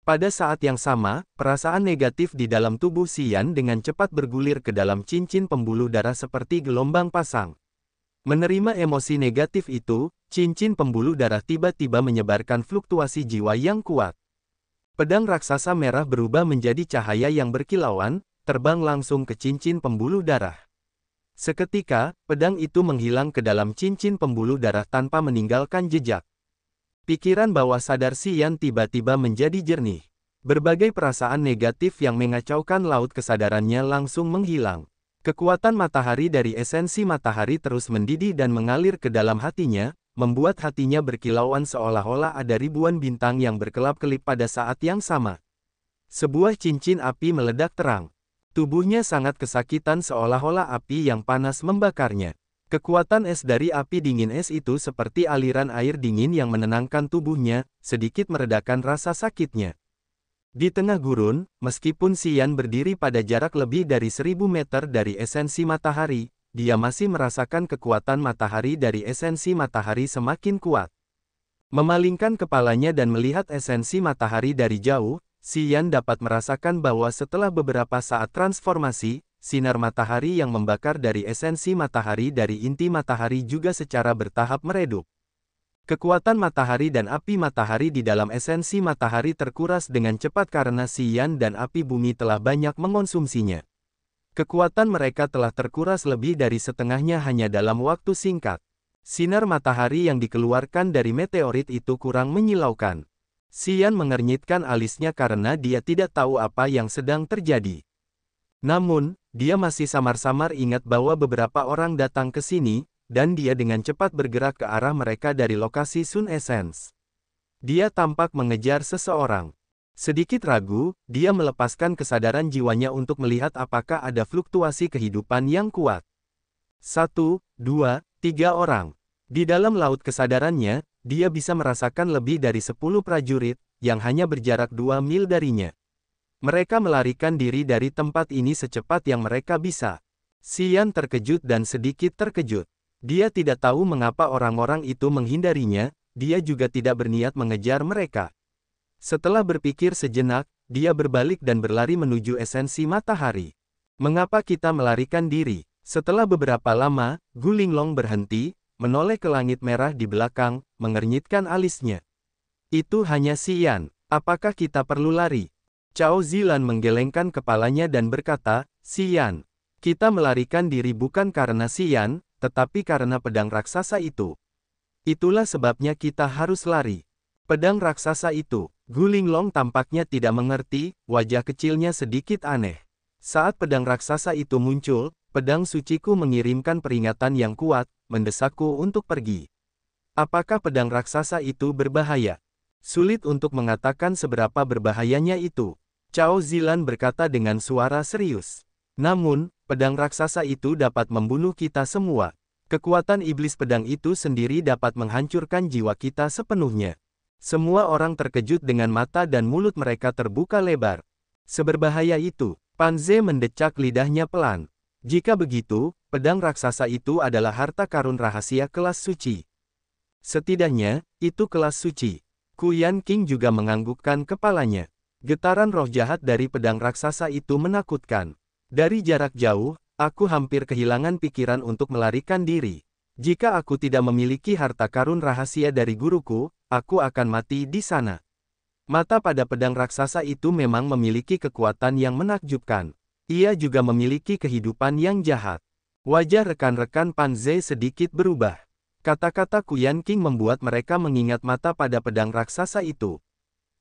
Pada saat yang sama, perasaan negatif di dalam tubuh Si Yan dengan cepat bergulir ke dalam cincin pembuluh darah seperti gelombang pasang. Menerima emosi negatif itu, cincin pembuluh darah tiba-tiba menyebarkan fluktuasi jiwa yang kuat. Pedang raksasa merah berubah menjadi cahaya yang berkilauan, terbang langsung ke cincin pembuluh darah. Seketika, pedang itu menghilang ke dalam cincin pembuluh darah tanpa meninggalkan jejak. Pikiran bawah sadar Si Yan tiba-tiba menjadi jernih. Berbagai perasaan negatif yang mengacaukan laut kesadarannya langsung menghilang. Kekuatan matahari dari esensi matahari terus mendidih dan mengalir ke dalam hatinya, membuat hatinya berkilauan seolah-olah ada ribuan bintang yang berkelap-kelip pada saat yang sama. Sebuah cincin api meledak terang. Tubuhnya sangat kesakitan seolah-olah api yang panas membakarnya. Kekuatan es dari api dingin es itu seperti aliran air dingin yang menenangkan tubuhnya, sedikit meredakan rasa sakitnya. Di tengah gurun, meskipun Si Yan berdiri pada jarak lebih dari 1000 meter dari esensi matahari, dia masih merasakan kekuatan matahari dari esensi matahari semakin kuat. Memalingkan kepalanya dan melihat esensi matahari dari jauh, Si Yan dapat merasakan bahwa setelah beberapa saat transformasi, sinar matahari yang membakar dari esensi matahari dari inti matahari juga secara bertahap meredup. Kekuatan matahari dan api matahari di dalam esensi matahari terkuras dengan cepat karena Si Yan dan api bumi telah banyak mengonsumsinya. Kekuatan mereka telah terkuras lebih dari setengahnya hanya dalam waktu singkat. Sinar matahari yang dikeluarkan dari meteorit itu kurang menyilaukan. Si Yan mengernyitkan alisnya karena dia tidak tahu apa yang sedang terjadi. Namun, dia masih samar-samar ingat bahwa beberapa orang datang ke sini, dan dia dengan cepat bergerak ke arah mereka dari lokasi Sun Essence. Dia tampak mengejar seseorang. Sedikit ragu, dia melepaskan kesadaran jiwanya untuk melihat apakah ada fluktuasi kehidupan yang kuat. 1, 2, 3 orang. Di dalam laut kesadarannya, dia bisa merasakan lebih dari 10 prajurit, yang hanya berjarak 2 mil darinya. Mereka melarikan diri dari tempat ini secepat yang mereka bisa. Si Yan terkejut dan sedikit terkejut. Dia tidak tahu mengapa orang-orang itu menghindarinya, dia juga tidak berniat mengejar mereka. Setelah berpikir sejenak, dia berbalik dan berlari menuju esensi matahari. Mengapa kita melarikan diri? Setelah beberapa lama, Gu Linglong berhenti, menoleh ke langit merah di belakang, mengernyitkan alisnya. Itu hanya Si Yan. Apakah kita perlu lari? Cao Zilan menggelengkan kepalanya dan berkata, Si Yan. Kita melarikan diri bukan karena Si Yan, tetapi karena pedang raksasa itu. Itulah sebabnya kita harus lari. Pedang raksasa itu. Gu Linglong tampaknya tidak mengerti, wajah kecilnya sedikit aneh. Saat pedang raksasa itu muncul, pedang suciku mengirimkan peringatan yang kuat, mendesakku untuk pergi. Apakah pedang raksasa itu berbahaya? Sulit untuk mengatakan seberapa berbahayanya itu. Cao Zilan berkata dengan suara serius. Namun, pedang raksasa itu dapat membunuh kita semua. Kekuatan iblis pedang itu sendiri dapat menghancurkan jiwa kita sepenuhnya. Semua orang terkejut dengan mata dan mulut mereka terbuka lebar. Seberbahaya itu, Pan Ze mendecak lidahnya pelan. Jika begitu, pedang raksasa itu adalah harta karun rahasia kelas suci. Setidaknya, itu kelas suci. Ku Yan King juga menganggukkan kepalanya. Getaran roh jahat dari pedang raksasa itu menakutkan. Dari jarak jauh, aku hampir kehilangan pikiran untuk melarikan diri. Jika aku tidak memiliki harta karun rahasia dari guruku, aku akan mati di sana. Mata pada pedang raksasa itu memang memiliki kekuatan yang menakjubkan. Ia juga memiliki kehidupan yang jahat. Wajah rekan-rekan Pan Ze sedikit berubah. Kata-kata Ku Yan King membuat mereka mengingat mata pada pedang raksasa itu.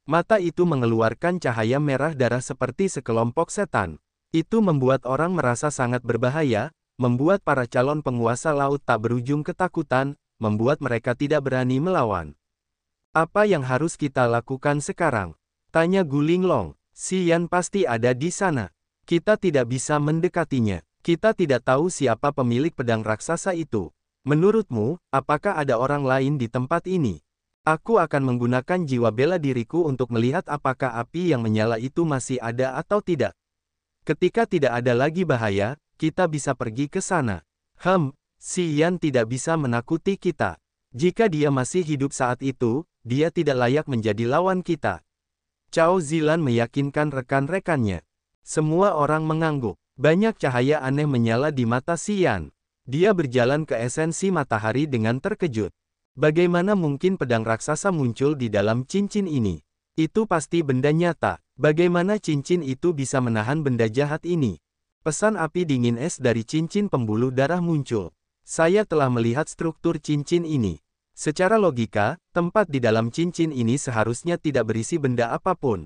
Mata itu mengeluarkan cahaya merah darah seperti sekelompok setan. Itu membuat orang merasa sangat berbahaya, membuat para calon penguasa laut tak berujung ketakutan, membuat mereka tidak berani melawan. Apa yang harus kita lakukan sekarang? Tanya Gu Linglong. Si Yan pasti ada di sana. Kita tidak bisa mendekatinya. Kita tidak tahu siapa pemilik pedang raksasa itu. Menurutmu, apakah ada orang lain di tempat ini? Aku akan menggunakan jiwa bela diriku untuk melihat apakah api yang menyala itu masih ada atau tidak. Ketika tidak ada lagi bahaya, kita bisa pergi ke sana. Si Yan tidak bisa menakuti kita. Jika dia masih hidup saat itu, dia tidak layak menjadi lawan kita. Cao Zilan meyakinkan rekan-rekannya. Semua orang mengangguk. Banyak cahaya aneh menyala di mata Si Yan. Dia berjalan ke esensi matahari dengan terkejut. Bagaimana mungkin pedang raksasa muncul di dalam cincin ini? Itu pasti benda nyata. Bagaimana cincin itu bisa menahan benda jahat ini? Pesan api dingin es dari cincin pembuluh darah muncul. Saya telah melihat struktur cincin ini. Secara logika, tempat di dalam cincin ini seharusnya tidak berisi benda apapun.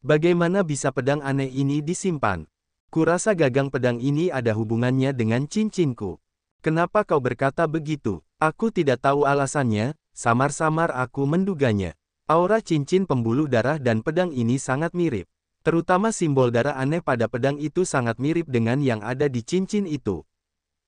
Bagaimana bisa pedang aneh ini disimpan? Kurasa gagang pedang ini ada hubungannya dengan cincinku. Kenapa kau berkata begitu? Aku tidak tahu alasannya, samar-samar aku menduganya. Aura cincin pembuluh darah dan pedang ini sangat mirip. Terutama simbol darah aneh pada pedang itu sangat mirip dengan yang ada di cincin itu.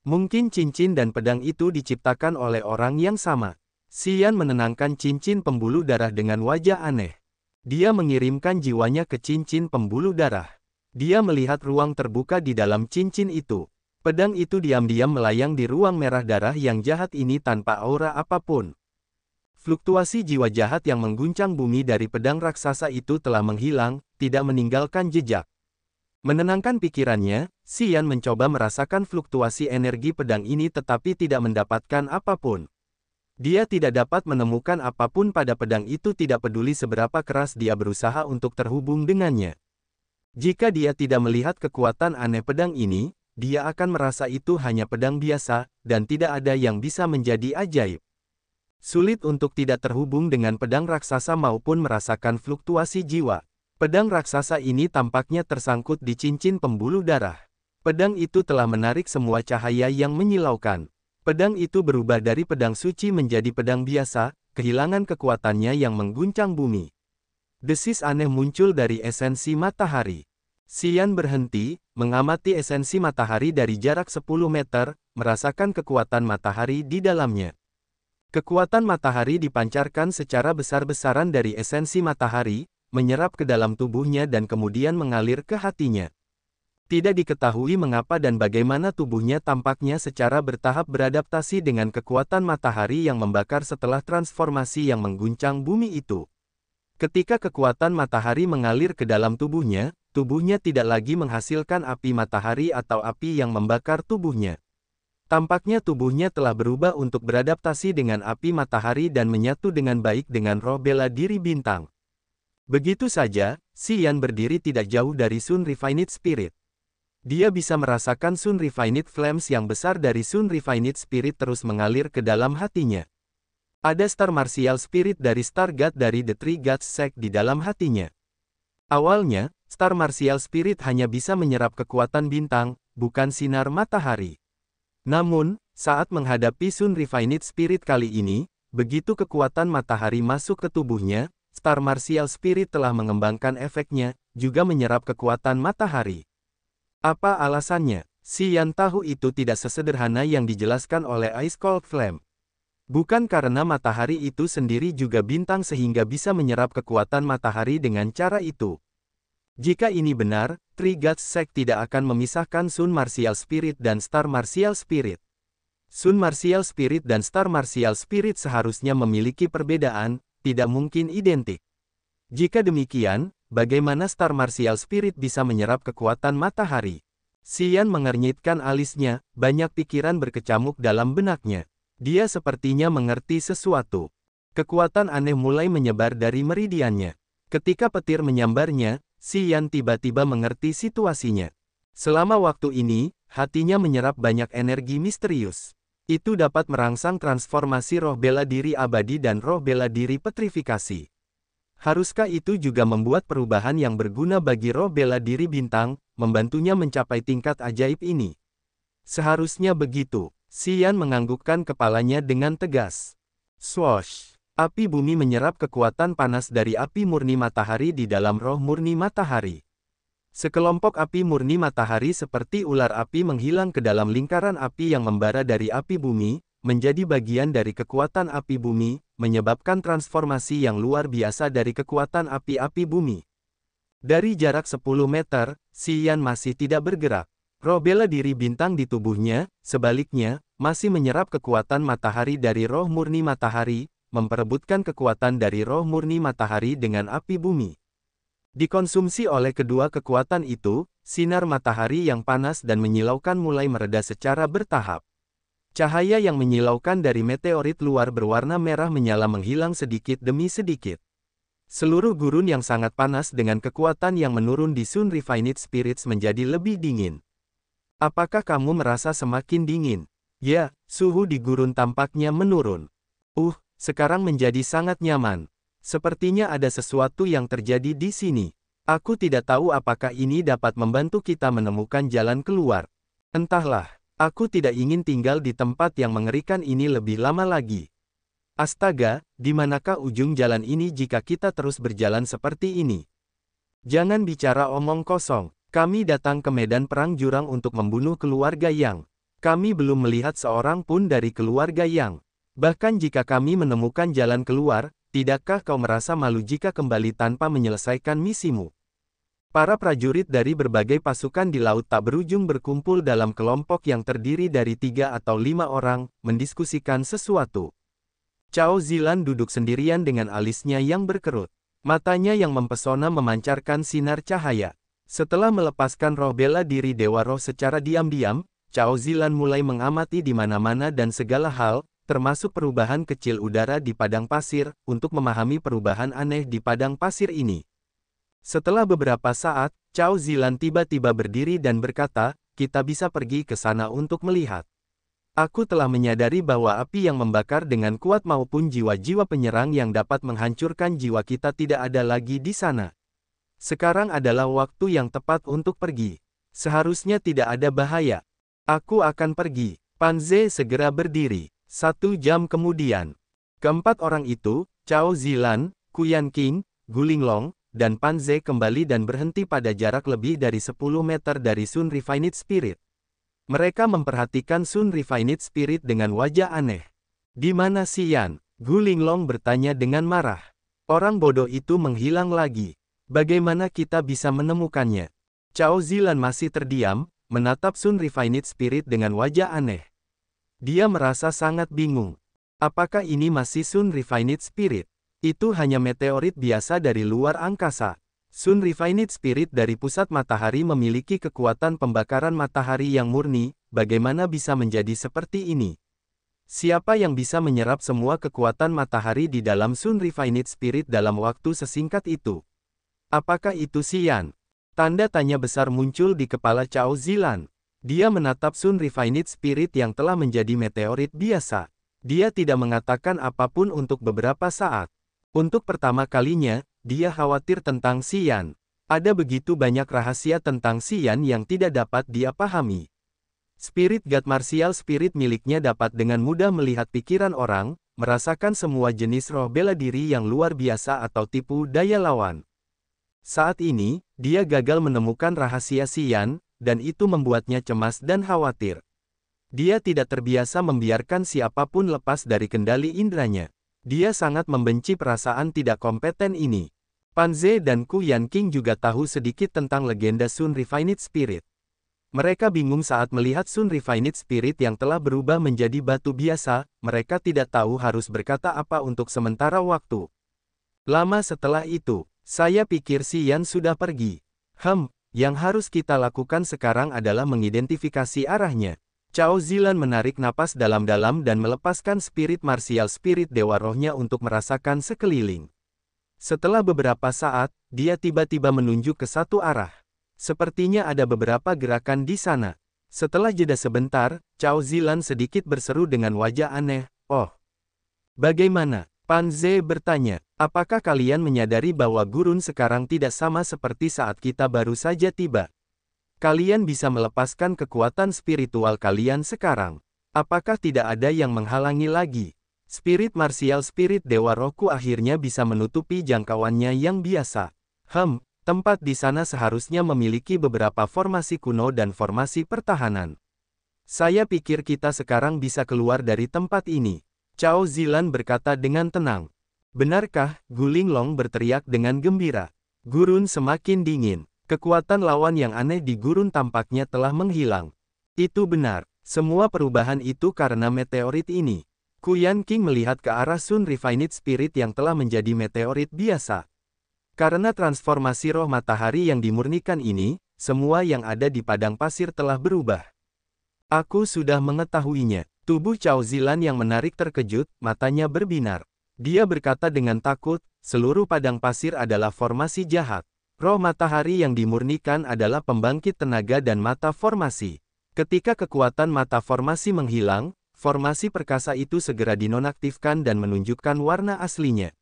Mungkin cincin dan pedang itu diciptakan oleh orang yang sama. Si Yan menenangkan cincin pembuluh darah dengan wajah aneh. Dia mengirimkan jiwanya ke cincin pembuluh darah. Dia melihat ruang terbuka di dalam cincin itu. Pedang itu diam-diam melayang di ruang merah darah yang jahat ini tanpa aura apapun. Fluktuasi jiwa jahat yang mengguncang bumi dari pedang raksasa itu telah menghilang, tidak meninggalkan jejak. Menenangkan pikirannya, Si Yan mencoba merasakan fluktuasi energi pedang ini tetapi tidak mendapatkan apapun. Dia tidak dapat menemukan apapun pada pedang itu, tidak peduli seberapa keras dia berusaha untuk terhubung dengannya. Jika dia tidak melihat kekuatan aneh pedang ini, dia akan merasa itu hanya pedang biasa, dan tidak ada yang bisa menjadi ajaib. Sulit untuk tidak terhubung dengan pedang raksasa maupun merasakan fluktuasi jiwa. Pedang raksasa ini tampaknya tersangkut di cincin pembuluh darah. Pedang itu telah menarik semua cahaya yang menyilaukan. Pedang itu berubah dari pedang suci menjadi pedang biasa, kehilangan kekuatannya yang mengguncang bumi. Desis aneh muncul dari esensi matahari. Si Yan berhenti, mengamati esensi matahari dari jarak 10 meter, merasakan kekuatan matahari di dalamnya. Kekuatan matahari dipancarkan secara besar-besaran dari esensi matahari, menyerap ke dalam tubuhnya dan kemudian mengalir ke hatinya. Tidak diketahui mengapa dan bagaimana tubuhnya tampaknya secara bertahap beradaptasi dengan kekuatan matahari yang membakar setelah transformasi yang mengguncang bumi itu. Ketika kekuatan matahari mengalir ke dalam tubuhnya tidak lagi menghasilkan api matahari atau api yang membakar tubuhnya. Tampaknya tubuhnya telah berubah untuk beradaptasi dengan api matahari dan menyatu dengan baik dengan roh bela diri bintang. Begitu saja, Si Yan berdiri tidak jauh dari Sun Refined Spirit. Dia bisa merasakan Sun Refined Flames yang besar dari Sun Refined Spirit terus mengalir ke dalam hatinya. Ada Star Martial Spirit dari Star God dari The Three Gods Sect di dalam hatinya. Awalnya, Star Martial Spirit hanya bisa menyerap kekuatan bintang, bukan sinar matahari. Namun, saat menghadapi Sun Refined Spirit kali ini, begitu kekuatan matahari masuk ke tubuhnya, Star Martial Spirit telah mengembangkan efeknya, juga menyerap kekuatan matahari. Apa alasannya? Xian tahu itu tidak sesederhana yang dijelaskan oleh Ice Cold Flame. Bukan karena matahari itu sendiri juga bintang sehingga bisa menyerap kekuatan matahari dengan cara itu. Jika ini benar, Three Gods Sect tidak akan memisahkan Sun Martial Spirit dan Star Martial Spirit. Sun Martial Spirit dan Star Martial Spirit seharusnya memiliki perbedaan, tidak mungkin identik. Jika demikian, bagaimana Star Martial Spirit bisa menyerap kekuatan matahari? Xian mengernyitkan alisnya, banyak pikiran berkecamuk dalam benaknya. Dia sepertinya mengerti sesuatu. Kekuatan aneh mulai menyebar dari meridiannya. Ketika petir menyambarnya, Xian tiba-tiba mengerti situasinya. Selama waktu ini, hatinya menyerap banyak energi misterius. Itu dapat merangsang transformasi roh bela diri abadi dan roh bela diri petrifikasi. Haruskah itu juga membuat perubahan yang berguna bagi roh bela diri bintang, membantunya mencapai tingkat ajaib ini? Seharusnya begitu. Xian menganggukkan kepalanya dengan tegas. Swoosh! Api bumi menyerap kekuatan panas dari api murni matahari di dalam roh murni matahari. Sekelompok api murni matahari seperti ular api menghilang ke dalam lingkaran api yang membara dari api bumi, menjadi bagian dari kekuatan api bumi, menyebabkan transformasi yang luar biasa dari kekuatan api-api bumi. Dari jarak 10 meter, Xian masih tidak bergerak. Roh bela diri bintang di tubuhnya, sebaliknya, masih menyerap kekuatan matahari dari roh murni matahari, memperebutkan kekuatan dari roh murni matahari dengan api bumi. Dikonsumsi oleh kedua kekuatan itu, sinar matahari yang panas dan menyilaukan mulai mereda secara bertahap. Cahaya yang menyilaukan dari meteorit luar berwarna merah menyala menghilang sedikit demi sedikit. Seluruh gurun yang sangat panas dengan kekuatan yang menurun di Sun Refined Spirits menjadi lebih dingin. Apakah kamu merasa semakin dingin? Ya, suhu di gurun tampaknya menurun. Sekarang menjadi sangat nyaman. Sepertinya ada sesuatu yang terjadi di sini. Aku tidak tahu apakah ini dapat membantu kita menemukan jalan keluar. Entahlah. Aku tidak ingin tinggal di tempat yang mengerikan ini lebih lama lagi. Astaga, di manakah ujung jalan ini jika kita terus berjalan seperti ini? Jangan bicara omong kosong. Kami datang ke medan perang jurang untuk membunuh keluarga Yang. Kami belum melihat seorang pun dari keluarga Yang. Bahkan jika kami menemukan jalan keluar, tidakkah kau merasa malu jika kembali tanpa menyelesaikan misimu? Para prajurit dari berbagai pasukan di laut tak berujung berkumpul dalam kelompok yang terdiri dari 3 atau 5 orang, mendiskusikan sesuatu. Cao Zilan duduk sendirian dengan alisnya yang berkerut. Matanya yang mempesona memancarkan sinar cahaya. Setelah melepaskan roh bela diri Dewa Roh secara diam-diam, Cao Zilan mulai mengamati di mana-mana dan segala hal, termasuk perubahan kecil udara di padang pasir, untuk memahami perubahan aneh di padang pasir ini. Setelah beberapa saat, Cao Zilan tiba-tiba berdiri dan berkata, kita bisa pergi ke sana untuk melihat. Aku telah menyadari bahwa api yang membakar dengan kuat maupun jiwa-jiwa penyerang yang dapat menghancurkan jiwa kita tidak ada lagi di sana. Sekarang adalah waktu yang tepat untuk pergi. Seharusnya tidak ada bahaya. Aku akan pergi. Pan Ze segera berdiri. 1 jam kemudian. Keempat orang itu, Cao Zilan, Kuyan King, Gulinglong, dan Pan Ze kembali dan berhenti pada jarak lebih dari 10 meter dari Sun Refined Spirit. Mereka memperhatikan Sun Refined Spirit dengan wajah aneh. Di mana Xian? Gulinglong bertanya dengan marah. Orang bodoh itu menghilang lagi. Bagaimana kita bisa menemukannya? Cao Zilan masih terdiam, menatap Sun Refined Spirit dengan wajah aneh. Dia merasa sangat bingung. Apakah ini masih Sun Refined Spirit? Itu hanya meteorit biasa dari luar angkasa. Sun Refined Spirit dari pusat matahari memiliki kekuatan pembakaran matahari yang murni, bagaimana bisa menjadi seperti ini? Siapa yang bisa menyerap semua kekuatan matahari di dalam Sun Refined Spirit dalam waktu sesingkat itu? Apakah itu Xian? Tanda tanya besar muncul di kepala Cao Zilan. Dia menatap Sun Refined Spirit yang telah menjadi meteorit biasa. Dia tidak mengatakan apapun untuk beberapa saat. Untuk pertama kalinya, dia khawatir tentang Xian. Ada begitu banyak rahasia tentang Xian yang tidak dapat dia pahami. Spirit God Martial Spirit miliknya dapat dengan mudah melihat pikiran orang, merasakan semua jenis roh bela diri yang luar biasa atau tipu daya lawan. Saat ini, dia gagal menemukan rahasia Xian, dan itu membuatnya cemas dan khawatir. Dia tidak terbiasa membiarkan siapapun lepas dari kendali indranya. Dia sangat membenci perasaan tidak kompeten ini. Pan Ze dan Ku Yanqing juga tahu sedikit tentang legenda Sun Refined Spirit. Mereka bingung saat melihat Sun Refined Spirit yang telah berubah menjadi batu biasa, mereka tidak tahu harus berkata apa untuk sementara waktu. Lama setelah itu, saya pikir Xian sudah pergi. Yang harus kita lakukan sekarang adalah mengidentifikasi arahnya. Cao Zilan menarik napas dalam-dalam dan melepaskan spirit martial spirit dewa rohnya untuk merasakan sekeliling. Setelah beberapa saat, dia tiba-tiba menunjuk ke satu arah. Sepertinya ada beberapa gerakan di sana. Setelah jeda sebentar, Cao Zilan sedikit berseru dengan wajah aneh, "Oh, bagaimana?" Pan Ze bertanya, "Apakah kalian menyadari bahwa gurun sekarang tidak sama seperti saat kita baru saja tiba? Kalian bisa melepaskan kekuatan spiritual kalian sekarang. Apakah tidak ada yang menghalangi lagi?" Spirit martial spirit dewa rohku akhirnya bisa menutupi jangkauannya yang biasa. Tempat di sana seharusnya memiliki beberapa formasi kuno dan formasi pertahanan. Saya pikir kita sekarang bisa keluar dari tempat ini. Cao Zilan berkata dengan tenang. "Benarkah?" Guling Long berteriak dengan gembira. Gurun semakin dingin. Kekuatan lawan yang aneh di gurun tampaknya telah menghilang. Itu benar. Semua perubahan itu karena meteorit ini. Ku Yanqing melihat ke arah Sun Refined Spirit yang telah menjadi meteorit biasa. Karena transformasi roh matahari yang dimurnikan ini, semua yang ada di padang pasir telah berubah. Aku sudah mengetahuinya. Tubuh Cao Zilan yang menarik terkejut, matanya berbinar. Dia berkata dengan takut, seluruh padang pasir adalah formasi jahat. Roh matahari yang dimurnikan adalah pembangkit tenaga dan mata formasi. Ketika kekuatan mata formasi menghilang, formasi perkasa itu segera dinonaktifkan dan menunjukkan warna aslinya.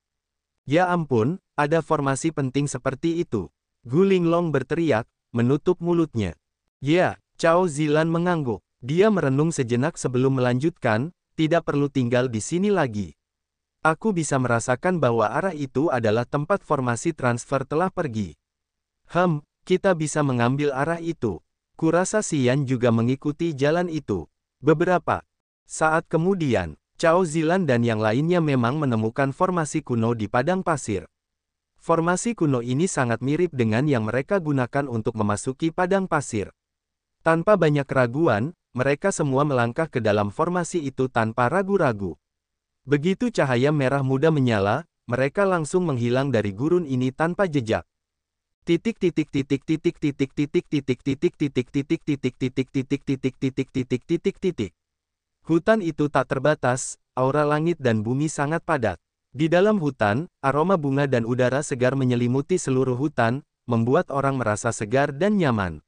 Ya ampun, ada formasi penting seperti itu. Guling Long berteriak, menutup mulutnya. Ya, Cao Zilan mengangguk. Dia merenung sejenak sebelum melanjutkan, tidak perlu tinggal di sini lagi. Aku bisa merasakan bahwa arah itu adalah tempat formasi transfer telah pergi. Kita bisa mengambil arah itu. Kurasa Xian juga mengikuti jalan itu. Beberapa saat kemudian, Cao Zilan dan yang lainnya memang menemukan formasi kuno di padang pasir. Formasi kuno ini sangat mirip dengan yang mereka gunakan untuk memasuki padang pasir. Tanpa banyak keraguan, mereka semua melangkah ke dalam formasi itu tanpa ragu-ragu. Begitu cahaya merah muda menyala, mereka langsung menghilang dari gurun ini tanpa jejak. Hutan itu tak terbatas, aura langit dan bumi sangat padat. Di dalam hutan, aroma bunga dan udara segar menyelimuti seluruh hutan, membuat orang merasa segar dan nyaman.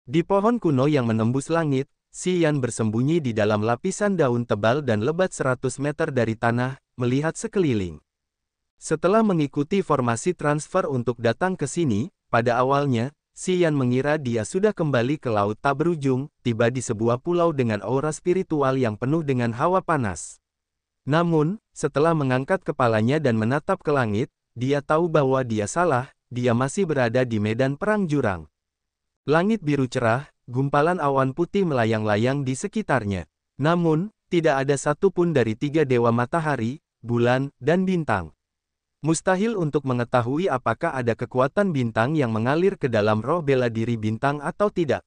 Di pohon kuno yang menembus langit, Xian bersembunyi di dalam lapisan daun tebal dan lebat 100 meter dari tanah, melihat sekeliling. Setelah mengikuti formasi transfer untuk datang ke sini, pada awalnya, Xian mengira dia sudah kembali ke laut tak berujung, tiba di sebuah pulau dengan aura spiritual yang penuh dengan hawa panas. Namun, setelah mengangkat kepalanya dan menatap ke langit, dia tahu bahwa dia salah, dia masih berada di medan perang jurang. Langit biru cerah, gumpalan awan putih melayang-layang di sekitarnya. Namun, tidak ada satupun dari 3 dewa matahari, bulan, dan bintang. Mustahil untuk mengetahui apakah ada kekuatan bintang yang mengalir ke dalam roh bela diri bintang atau tidak.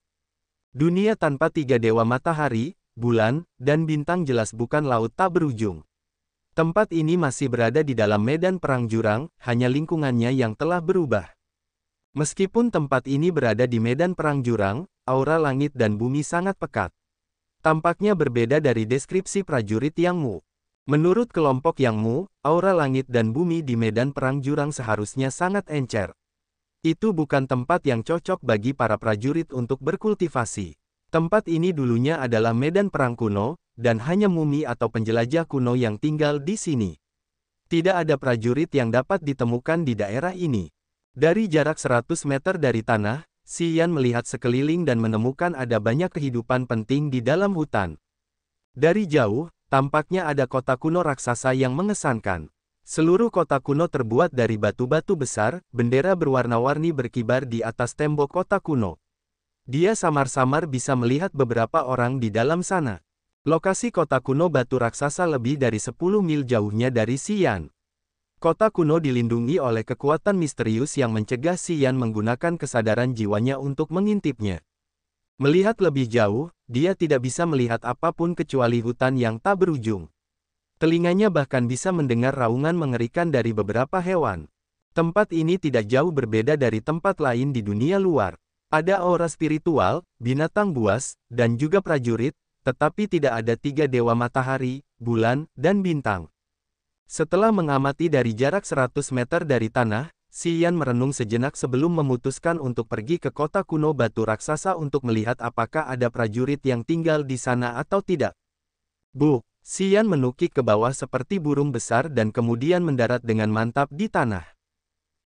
Dunia tanpa 3 dewa matahari, bulan, dan bintang jelas bukan laut tak berujung. Tempat ini masih berada di dalam medan perang jurang, hanya lingkungannya yang telah berubah. Meskipun tempat ini berada di medan perang jurang, aura langit dan bumi sangat pekat. Tampaknya berbeda dari deskripsi prajurit Yang Mu. Menurut kelompok Yang Mu, aura langit dan bumi di medan perang jurang seharusnya sangat encer. Itu bukan tempat yang cocok bagi para prajurit untuk berkultivasi. Tempat ini dulunya adalah medan perang kuno, dan hanya mumi atau penjelajah kuno yang tinggal di sini. Tidak ada prajurit yang dapat ditemukan di daerah ini. Dari jarak 100 meter dari tanah, Xian melihat sekeliling dan menemukan ada banyak kehidupan penting di dalam hutan. Dari jauh, tampaknya ada kota kuno raksasa yang mengesankan. Seluruh kota kuno terbuat dari batu-batu besar, bendera berwarna-warni berkibar di atas tembok kota kuno. Dia samar-samar bisa melihat beberapa orang di dalam sana. Lokasi kota kuno batu raksasa lebih dari 10 mil jauhnya dari Xian. Kota kuno dilindungi oleh kekuatan misterius yang mencegah Xian menggunakan kesadaran jiwanya untuk mengintipnya. Melihat lebih jauh, dia tidak bisa melihat apapun kecuali hutan yang tak berujung. Telinganya bahkan bisa mendengar raungan mengerikan dari beberapa hewan. Tempat ini tidak jauh berbeda dari tempat lain di dunia luar. Ada aura spiritual, binatang buas, dan juga prajurit, tetapi tidak ada 3 dewa matahari, bulan, dan bintang. Setelah mengamati dari jarak 100 meter dari tanah, Xian merenung sejenak sebelum memutuskan untuk pergi ke kota kuno batu raksasa untuk melihat apakah ada prajurit yang tinggal di sana atau tidak. Xian menukik ke bawah seperti burung besar dan kemudian mendarat dengan mantap di tanah.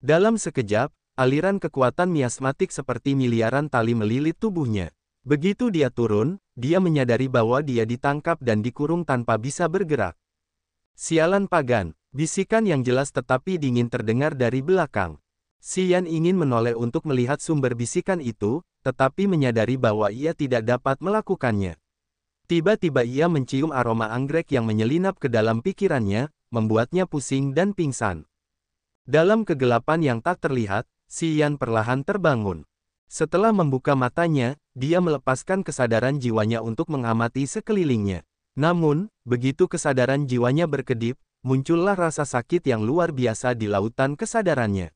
Dalam sekejap, aliran kekuatan miasmatik seperti miliaran tali melilit tubuhnya. Begitu dia turun, dia menyadari bahwa dia ditangkap dan dikurung tanpa bisa bergerak. Sialan pagan, bisikan yang jelas tetapi dingin terdengar dari belakang. Xian ingin menoleh untuk melihat sumber bisikan itu, tetapi menyadari bahwa ia tidak dapat melakukannya. Tiba-tiba ia mencium aroma anggrek yang menyelinap ke dalam pikirannya, membuatnya pusing dan pingsan. Dalam kegelapan yang tak terlihat, Xian perlahan terbangun. Setelah membuka matanya, dia melepaskan kesadaran jiwanya untuk mengamati sekelilingnya. Namun, begitu kesadaran jiwanya berkedip, muncullah rasa sakit yang luar biasa di lautan kesadarannya.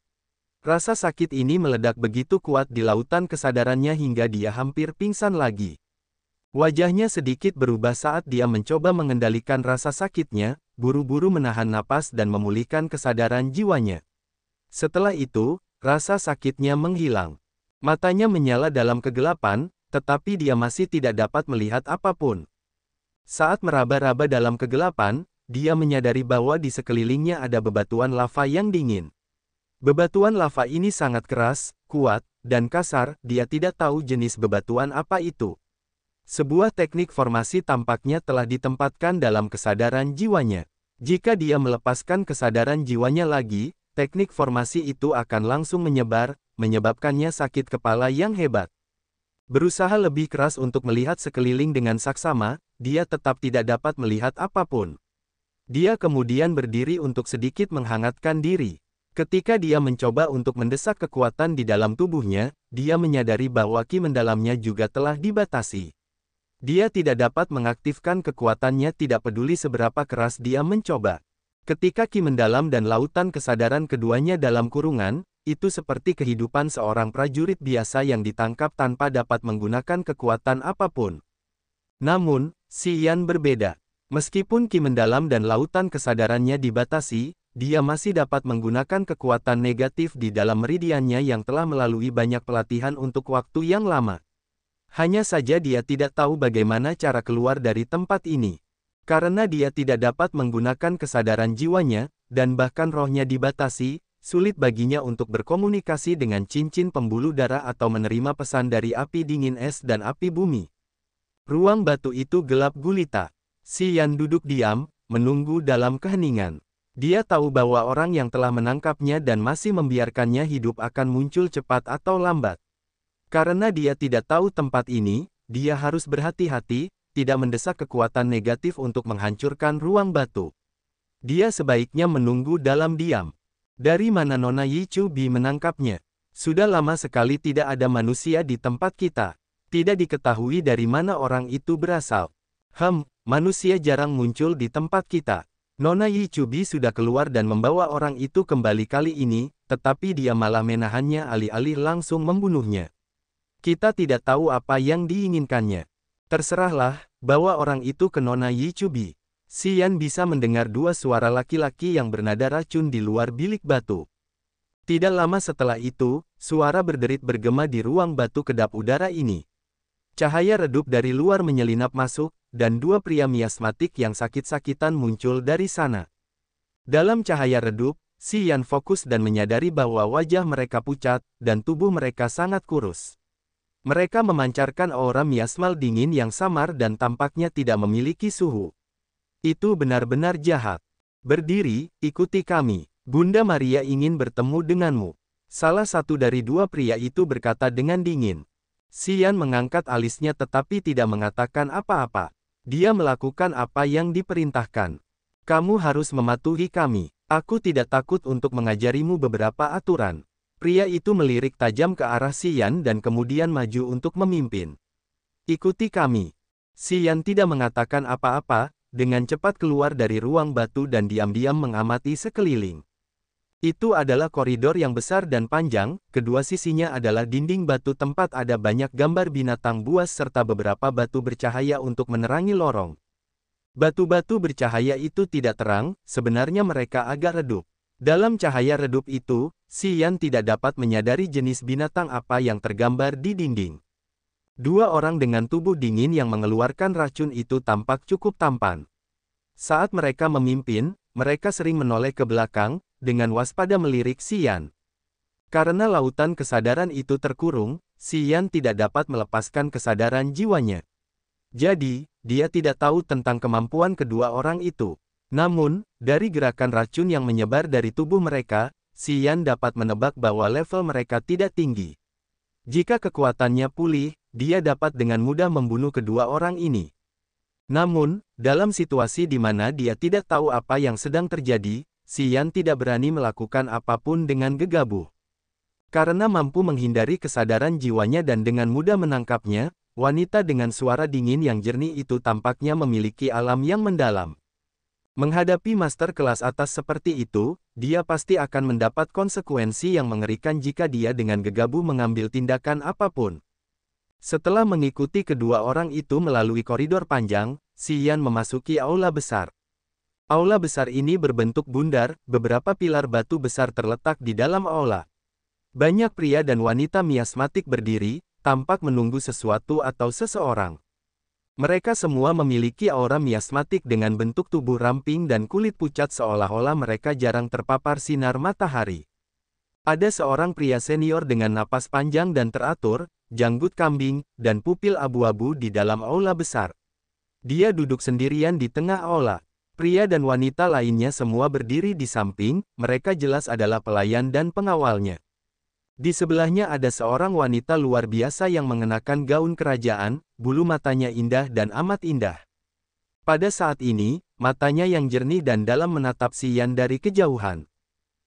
Rasa sakit ini meledak begitu kuat di lautan kesadarannya hingga dia hampir pingsan lagi. Wajahnya sedikit berubah saat dia mencoba mengendalikan rasa sakitnya, buru-buru menahan napas dan memulihkan kesadaran jiwanya. Setelah itu, rasa sakitnya menghilang. Matanya menyala dalam kegelapan, tetapi dia masih tidak dapat melihat apapun. Saat meraba-raba dalam kegelapan, dia menyadari bahwa di sekelilingnya ada bebatuan lava yang dingin. Bebatuan lava ini sangat keras, kuat, dan kasar, dia tidak tahu jenis bebatuan apa itu. Sebuah teknik formasi tampaknya telah ditempatkan dalam kesadaran jiwanya. Jika dia melepaskan kesadaran jiwanya lagi, teknik formasi itu akan langsung menyebar, menyebabkannya sakit kepala yang hebat. Berusaha lebih keras untuk melihat sekeliling dengan saksama, dia tetap tidak dapat melihat apapun. Dia kemudian berdiri untuk sedikit menghangatkan diri. Ketika dia mencoba untuk mendesak kekuatan di dalam tubuhnya, dia menyadari bahwa ki mendalamnya juga telah dibatasi. Dia tidak dapat mengaktifkan kekuatannya tidak peduli seberapa keras dia mencoba. Ketika ki mendalam dan lautan kesadaran keduanya dalam kurungan, itu seperti kehidupan seorang prajurit biasa yang ditangkap tanpa dapat menggunakan kekuatan apapun. Namun, Xian berbeda. Meskipun ki mendalam dan lautan kesadarannya dibatasi, dia masih dapat menggunakan kekuatan negatif di dalam meridiannya yang telah melalui banyak pelatihan untuk waktu yang lama. Hanya saja dia tidak tahu bagaimana cara keluar dari tempat ini. Karena dia tidak dapat menggunakan kesadaran jiwanya, dan bahkan rohnya dibatasi, sulit baginya untuk berkomunikasi dengan cincin pembuluh darah atau menerima pesan dari api dingin es dan api bumi. Ruang batu itu gelap gulita. Xian duduk diam, menunggu dalam keheningan. Dia tahu bahwa orang yang telah menangkapnya dan masih membiarkannya hidup akan muncul cepat atau lambat. Karena dia tidak tahu tempat ini, dia harus berhati-hati, tidak mendesak kekuatan negatif untuk menghancurkan ruang batu. Dia sebaiknya menunggu dalam diam. Dari mana Nona Yi Chubi menangkapnya? Sudah lama sekali tidak ada manusia di tempat kita. Tidak diketahui dari mana orang itu berasal. Manusia jarang muncul di tempat kita. Nona Yi Chubi sudah keluar dan membawa orang itu kembali kali ini, tetapi dia malah menahannya alih-alih langsung membunuhnya. Kita tidak tahu apa yang diinginkannya. Terserahlah, bawa orang itu ke Nona Yi Chubi. Xian bisa mendengar dua suara laki-laki yang bernada racun di luar bilik batu. Tidak lama setelah itu, suara berderit bergema di ruang batu kedap udara ini. Cahaya redup dari luar menyelinap masuk, dan dua pria miasmatik yang sakit-sakitan muncul dari sana. Dalam cahaya redup, Si Yan fokus dan menyadari bahwa wajah mereka pucat, dan tubuh mereka sangat kurus. Mereka memancarkan aura miasmal dingin yang samar dan tampaknya tidak memiliki suhu. Itu benar-benar jahat. Berdiri, ikuti kami. Bunda Maria ingin bertemu denganmu. Salah satu dari dua pria itu berkata dengan dingin. Si Yan mengangkat alisnya tetapi tidak mengatakan apa-apa. Dia melakukan apa yang diperintahkan. Kamu harus mematuhi kami. Aku tidak takut untuk mengajarimu beberapa aturan. Pria itu melirik tajam ke arah Si Yan dan kemudian maju untuk memimpin. Ikuti kami. Si Yan tidak mengatakan apa-apa, dengan cepat keluar dari ruang batu dan diam-diam mengamati sekeliling. Itu adalah koridor yang besar dan panjang, kedua sisinya adalah dinding batu tempat ada banyak gambar binatang buas serta beberapa batu bercahaya untuk menerangi lorong. Batu-batu bercahaya itu tidak terang, sebenarnya mereka agak redup. Dalam cahaya redup itu, Si Yan tidak dapat menyadari jenis binatang apa yang tergambar di dinding. Dua orang dengan tubuh dingin yang mengeluarkan racun itu tampak cukup tampan. Saat mereka memimpin, mereka sering menoleh ke belakang, dengan waspada melirik Si Yan. Karena lautan kesadaran itu terkurung, Si Yan tidak dapat melepaskan kesadaran jiwanya. Jadi, dia tidak tahu tentang kemampuan kedua orang itu. Namun, dari gerakan racun yang menyebar dari tubuh mereka, Si Yan dapat menebak bahwa level mereka tidak tinggi. Jika kekuatannya pulih, dia dapat dengan mudah membunuh kedua orang ini. Namun, dalam situasi di mana dia tidak tahu apa yang sedang terjadi, Si Yan tidak berani melakukan apapun dengan gegabah. Karena mampu menghindari kesadaran jiwanya dan dengan mudah menangkapnya, wanita dengan suara dingin yang jernih itu tampaknya memiliki alam yang mendalam. Menghadapi master kelas atas seperti itu, dia pasti akan mendapat konsekuensi yang mengerikan jika dia dengan gegabah mengambil tindakan apapun. Setelah mengikuti kedua orang itu melalui koridor panjang, Si Yan memasuki aula besar. Aula besar ini berbentuk bundar, beberapa pilar batu besar terletak di dalam aula. Banyak pria dan wanita miasmatik berdiri, tampak menunggu sesuatu atau seseorang. Mereka semua memiliki aura miasmatik dengan bentuk tubuh ramping dan kulit pucat seolah-olah mereka jarang terpapar sinar matahari. Ada seorang pria senior dengan napas panjang dan teratur, janggut kambing, dan pupil abu-abu di dalam aula besar. Dia duduk sendirian di tengah aula. Pria dan wanita lainnya semua berdiri di samping, mereka jelas adalah pelayan dan pengawalnya. Di sebelahnya ada seorang wanita luar biasa yang mengenakan gaun kerajaan, bulu matanya indah dan amat indah. Pada saat ini, matanya yang jernih dan dalam menatap Si Yan dari kejauhan.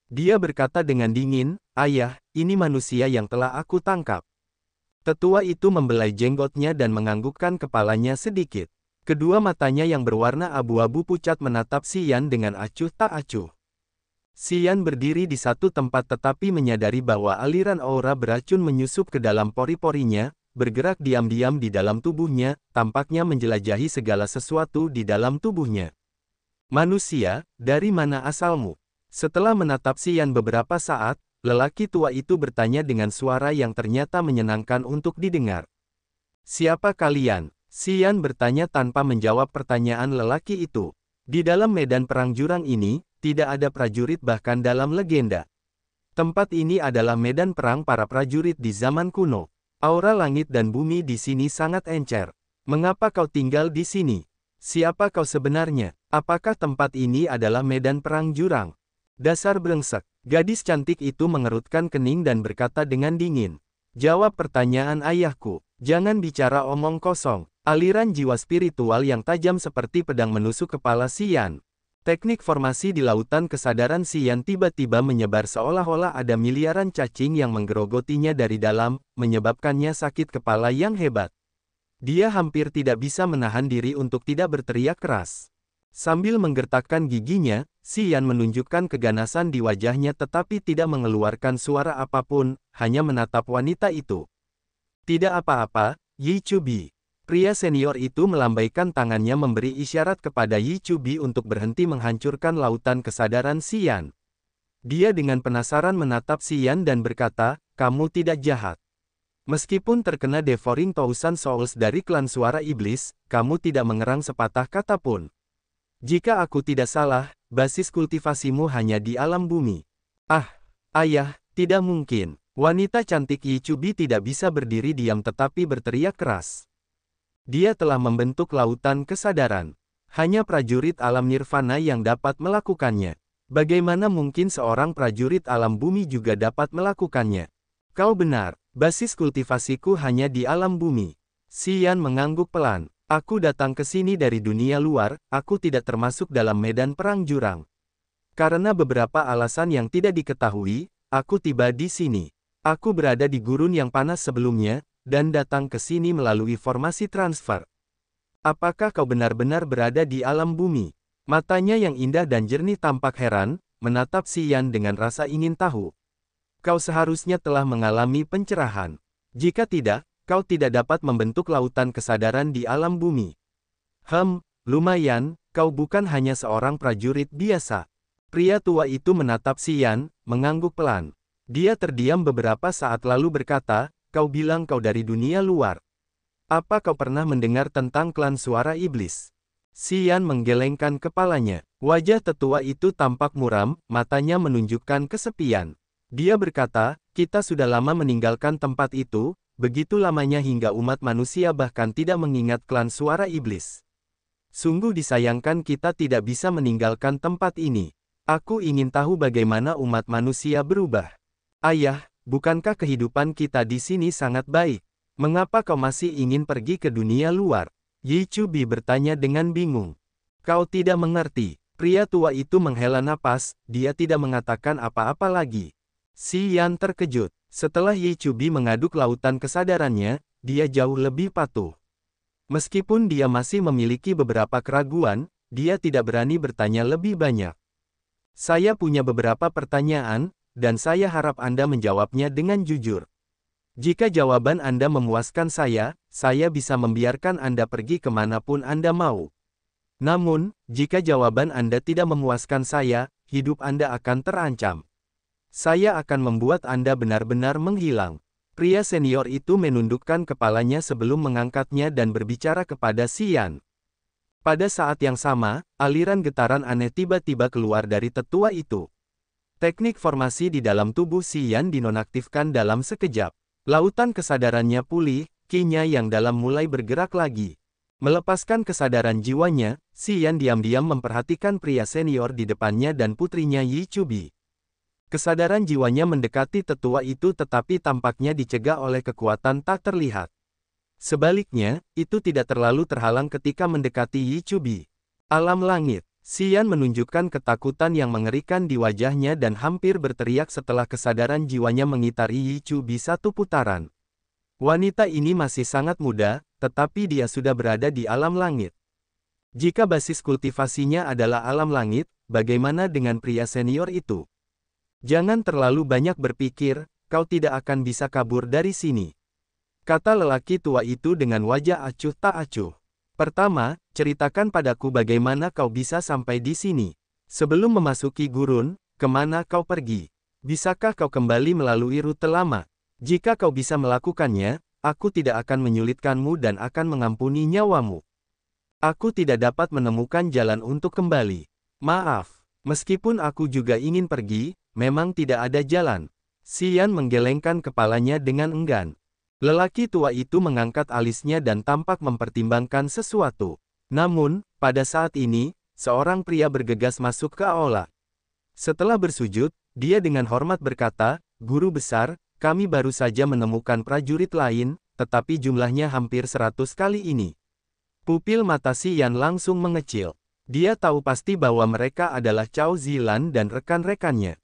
Dia berkata dengan dingin, "Ayah, ini manusia yang telah aku tangkap." Tetua itu membelai jenggotnya dan menganggukkan kepalanya sedikit. Kedua matanya yang berwarna abu-abu pucat menatap Si Yan dengan acuh tak acuh. Si Yan berdiri di satu tempat tetapi menyadari bahwa aliran aura beracun menyusup ke dalam pori-porinya, bergerak diam-diam di dalam tubuhnya, tampaknya menjelajahi segala sesuatu di dalam tubuhnya. "Manusia, dari mana asalmu?" Setelah menatap Si Yan beberapa saat, lelaki tua itu bertanya dengan suara yang ternyata menyenangkan untuk didengar. "Siapa kalian?" Si Yan bertanya tanpa menjawab pertanyaan lelaki itu. Di dalam medan perang jurang ini, tidak ada prajurit bahkan dalam legenda. Tempat ini adalah medan perang para prajurit di zaman kuno. Aura langit dan bumi di sini sangat encer. Mengapa kau tinggal di sini? Siapa kau sebenarnya? Apakah tempat ini adalah medan perang jurang? Dasar brengsek. Gadis cantik itu mengerutkan kening dan berkata dengan dingin. "Jawab pertanyaan ayahku. Jangan bicara omong kosong." Aliran jiwa spiritual yang tajam seperti pedang menusuk kepala Si Yan. Teknik formasi di lautan kesadaran Si Yan tiba-tiba menyebar seolah-olah ada miliaran cacing yang menggerogotinya dari dalam, menyebabkannya sakit kepala yang hebat. Dia hampir tidak bisa menahan diri untuk tidak berteriak keras. Sambil menggertakkan giginya, Si Yan menunjukkan keganasan di wajahnya tetapi tidak mengeluarkan suara apapun, hanya menatap wanita itu. "Tidak apa-apa, Yi Chubi." Pria senior itu melambaikan tangannya memberi isyarat kepada Yi Chubi untuk berhenti menghancurkan lautan kesadaran Si Yan. Dia dengan penasaran menatap Xian dan berkata, kamu tidak jahat. Meskipun terkena Devouring Thousand Souls dari klan suara iblis, kamu tidak mengerang sepatah kata pun. Jika aku tidak salah, basis kultivasimu hanya di alam bumi. Ah, ayah, tidak mungkin. Wanita cantik Yi Chubi tidak bisa berdiri diam tetapi berteriak keras. Dia telah membentuk lautan kesadaran. Hanya prajurit alam nirvana yang dapat melakukannya. Bagaimana mungkin seorang prajurit alam bumi juga dapat melakukannya? Kau benar, basis kultivasiku hanya di alam bumi. Xian mengangguk pelan. Aku datang ke sini dari dunia luar, aku tidak termasuk dalam medan perang jurang. Karena beberapa alasan yang tidak diketahui, aku tiba di sini. Aku berada di gurun yang panas sebelumnya, dan datang ke sini melalui formasi transfer. Apakah kau benar-benar berada di alam bumi? Matanya yang indah dan jernih tampak heran, menatap Xian dengan rasa ingin tahu. Kau seharusnya telah mengalami pencerahan. Jika tidak, kau tidak dapat membentuk lautan kesadaran di alam bumi. Lumayan, kau bukan hanya seorang prajurit biasa. Pria tua itu menatap Xian, mengangguk pelan. Dia terdiam beberapa saat lalu berkata, kau bilang kau dari dunia luar. Apa kau pernah mendengar tentang klan suara iblis? Xian menggelengkan kepalanya. Wajah tetua itu tampak muram, matanya menunjukkan kesepian. Dia berkata, kita sudah lama meninggalkan tempat itu, begitu lamanya hingga umat manusia bahkan tidak mengingat klan suara iblis. Sungguh disayangkan kita tidak bisa meninggalkan tempat ini. Aku ingin tahu bagaimana umat manusia berubah. Ayah, bukankah kehidupan kita di sini sangat baik? Mengapa kau masih ingin pergi ke dunia luar? Yi Chubi bertanya dengan bingung. Kau tidak mengerti. Pria tua itu menghela napas, dia tidak mengatakan apa-apa lagi. Xian terkejut. Setelah Yi Chubi mengaduk lautan kesadarannya, dia jauh lebih patuh. Meskipun dia masih memiliki beberapa keraguan, dia tidak berani bertanya lebih banyak. Saya punya beberapa pertanyaan, dan saya harap Anda menjawabnya dengan jujur. Jika jawaban Anda memuaskan saya bisa membiarkan Anda pergi kemanapun Anda mau. Namun, jika jawaban Anda tidak memuaskan saya, hidup Anda akan terancam. Saya akan membuat Anda benar-benar menghilang. Pria senior itu menundukkan kepalanya sebelum mengangkatnya dan berbicara kepada Xian. Pada saat yang sama, aliran getaran aneh tiba-tiba keluar dari tetua itu. Teknik formasi di dalam tubuh Xian dinonaktifkan dalam sekejap. Lautan kesadarannya pulih, ki-nya yang dalam mulai bergerak lagi. Melepaskan kesadaran jiwanya, Xian diam-diam memperhatikan pria senior di depannya dan putrinya Yi Chubi. Kesadaran jiwanya mendekati tetua itu tetapi tampaknya dicegah oleh kekuatan tak terlihat. Sebaliknya, itu tidak terlalu terhalang ketika mendekati Yi Chubi. Alam langit. Xian menunjukkan ketakutan yang mengerikan di wajahnya dan hampir berteriak setelah kesadaran jiwanya mengitari Yi Chubi satu putaran. Wanita ini masih sangat muda, tetapi dia sudah berada di alam langit. Jika basis kultivasinya adalah alam langit, bagaimana dengan pria senior itu? Jangan terlalu banyak berpikir, kau tidak akan bisa kabur dari sini. Kata lelaki tua itu dengan wajah acuh tak acuh. Pertama, ceritakan padaku bagaimana kau bisa sampai di sini. Sebelum memasuki gurun, kemana kau pergi? Bisakah kau kembali melalui rute lama? Jika kau bisa melakukannya, aku tidak akan menyulitkanmu dan akan mengampuni nyawamu. Aku tidak dapat menemukan jalan untuk kembali. Maaf, meskipun aku juga ingin pergi, memang tidak ada jalan. Xian menggelengkan kepalanya dengan enggan. Lelaki tua itu mengangkat alisnya dan tampak mempertimbangkan sesuatu. Namun, pada saat ini, seorang pria bergegas masuk ke aula. Setelah bersujud, dia dengan hormat berkata, Guru besar, kami baru saja menemukan prajurit lain, tetapi jumlahnya hampir 100 kali ini. Pupil mata Xian langsung mengecil. Dia tahu pasti bahwa mereka adalah Cao Zilan dan rekan-rekannya.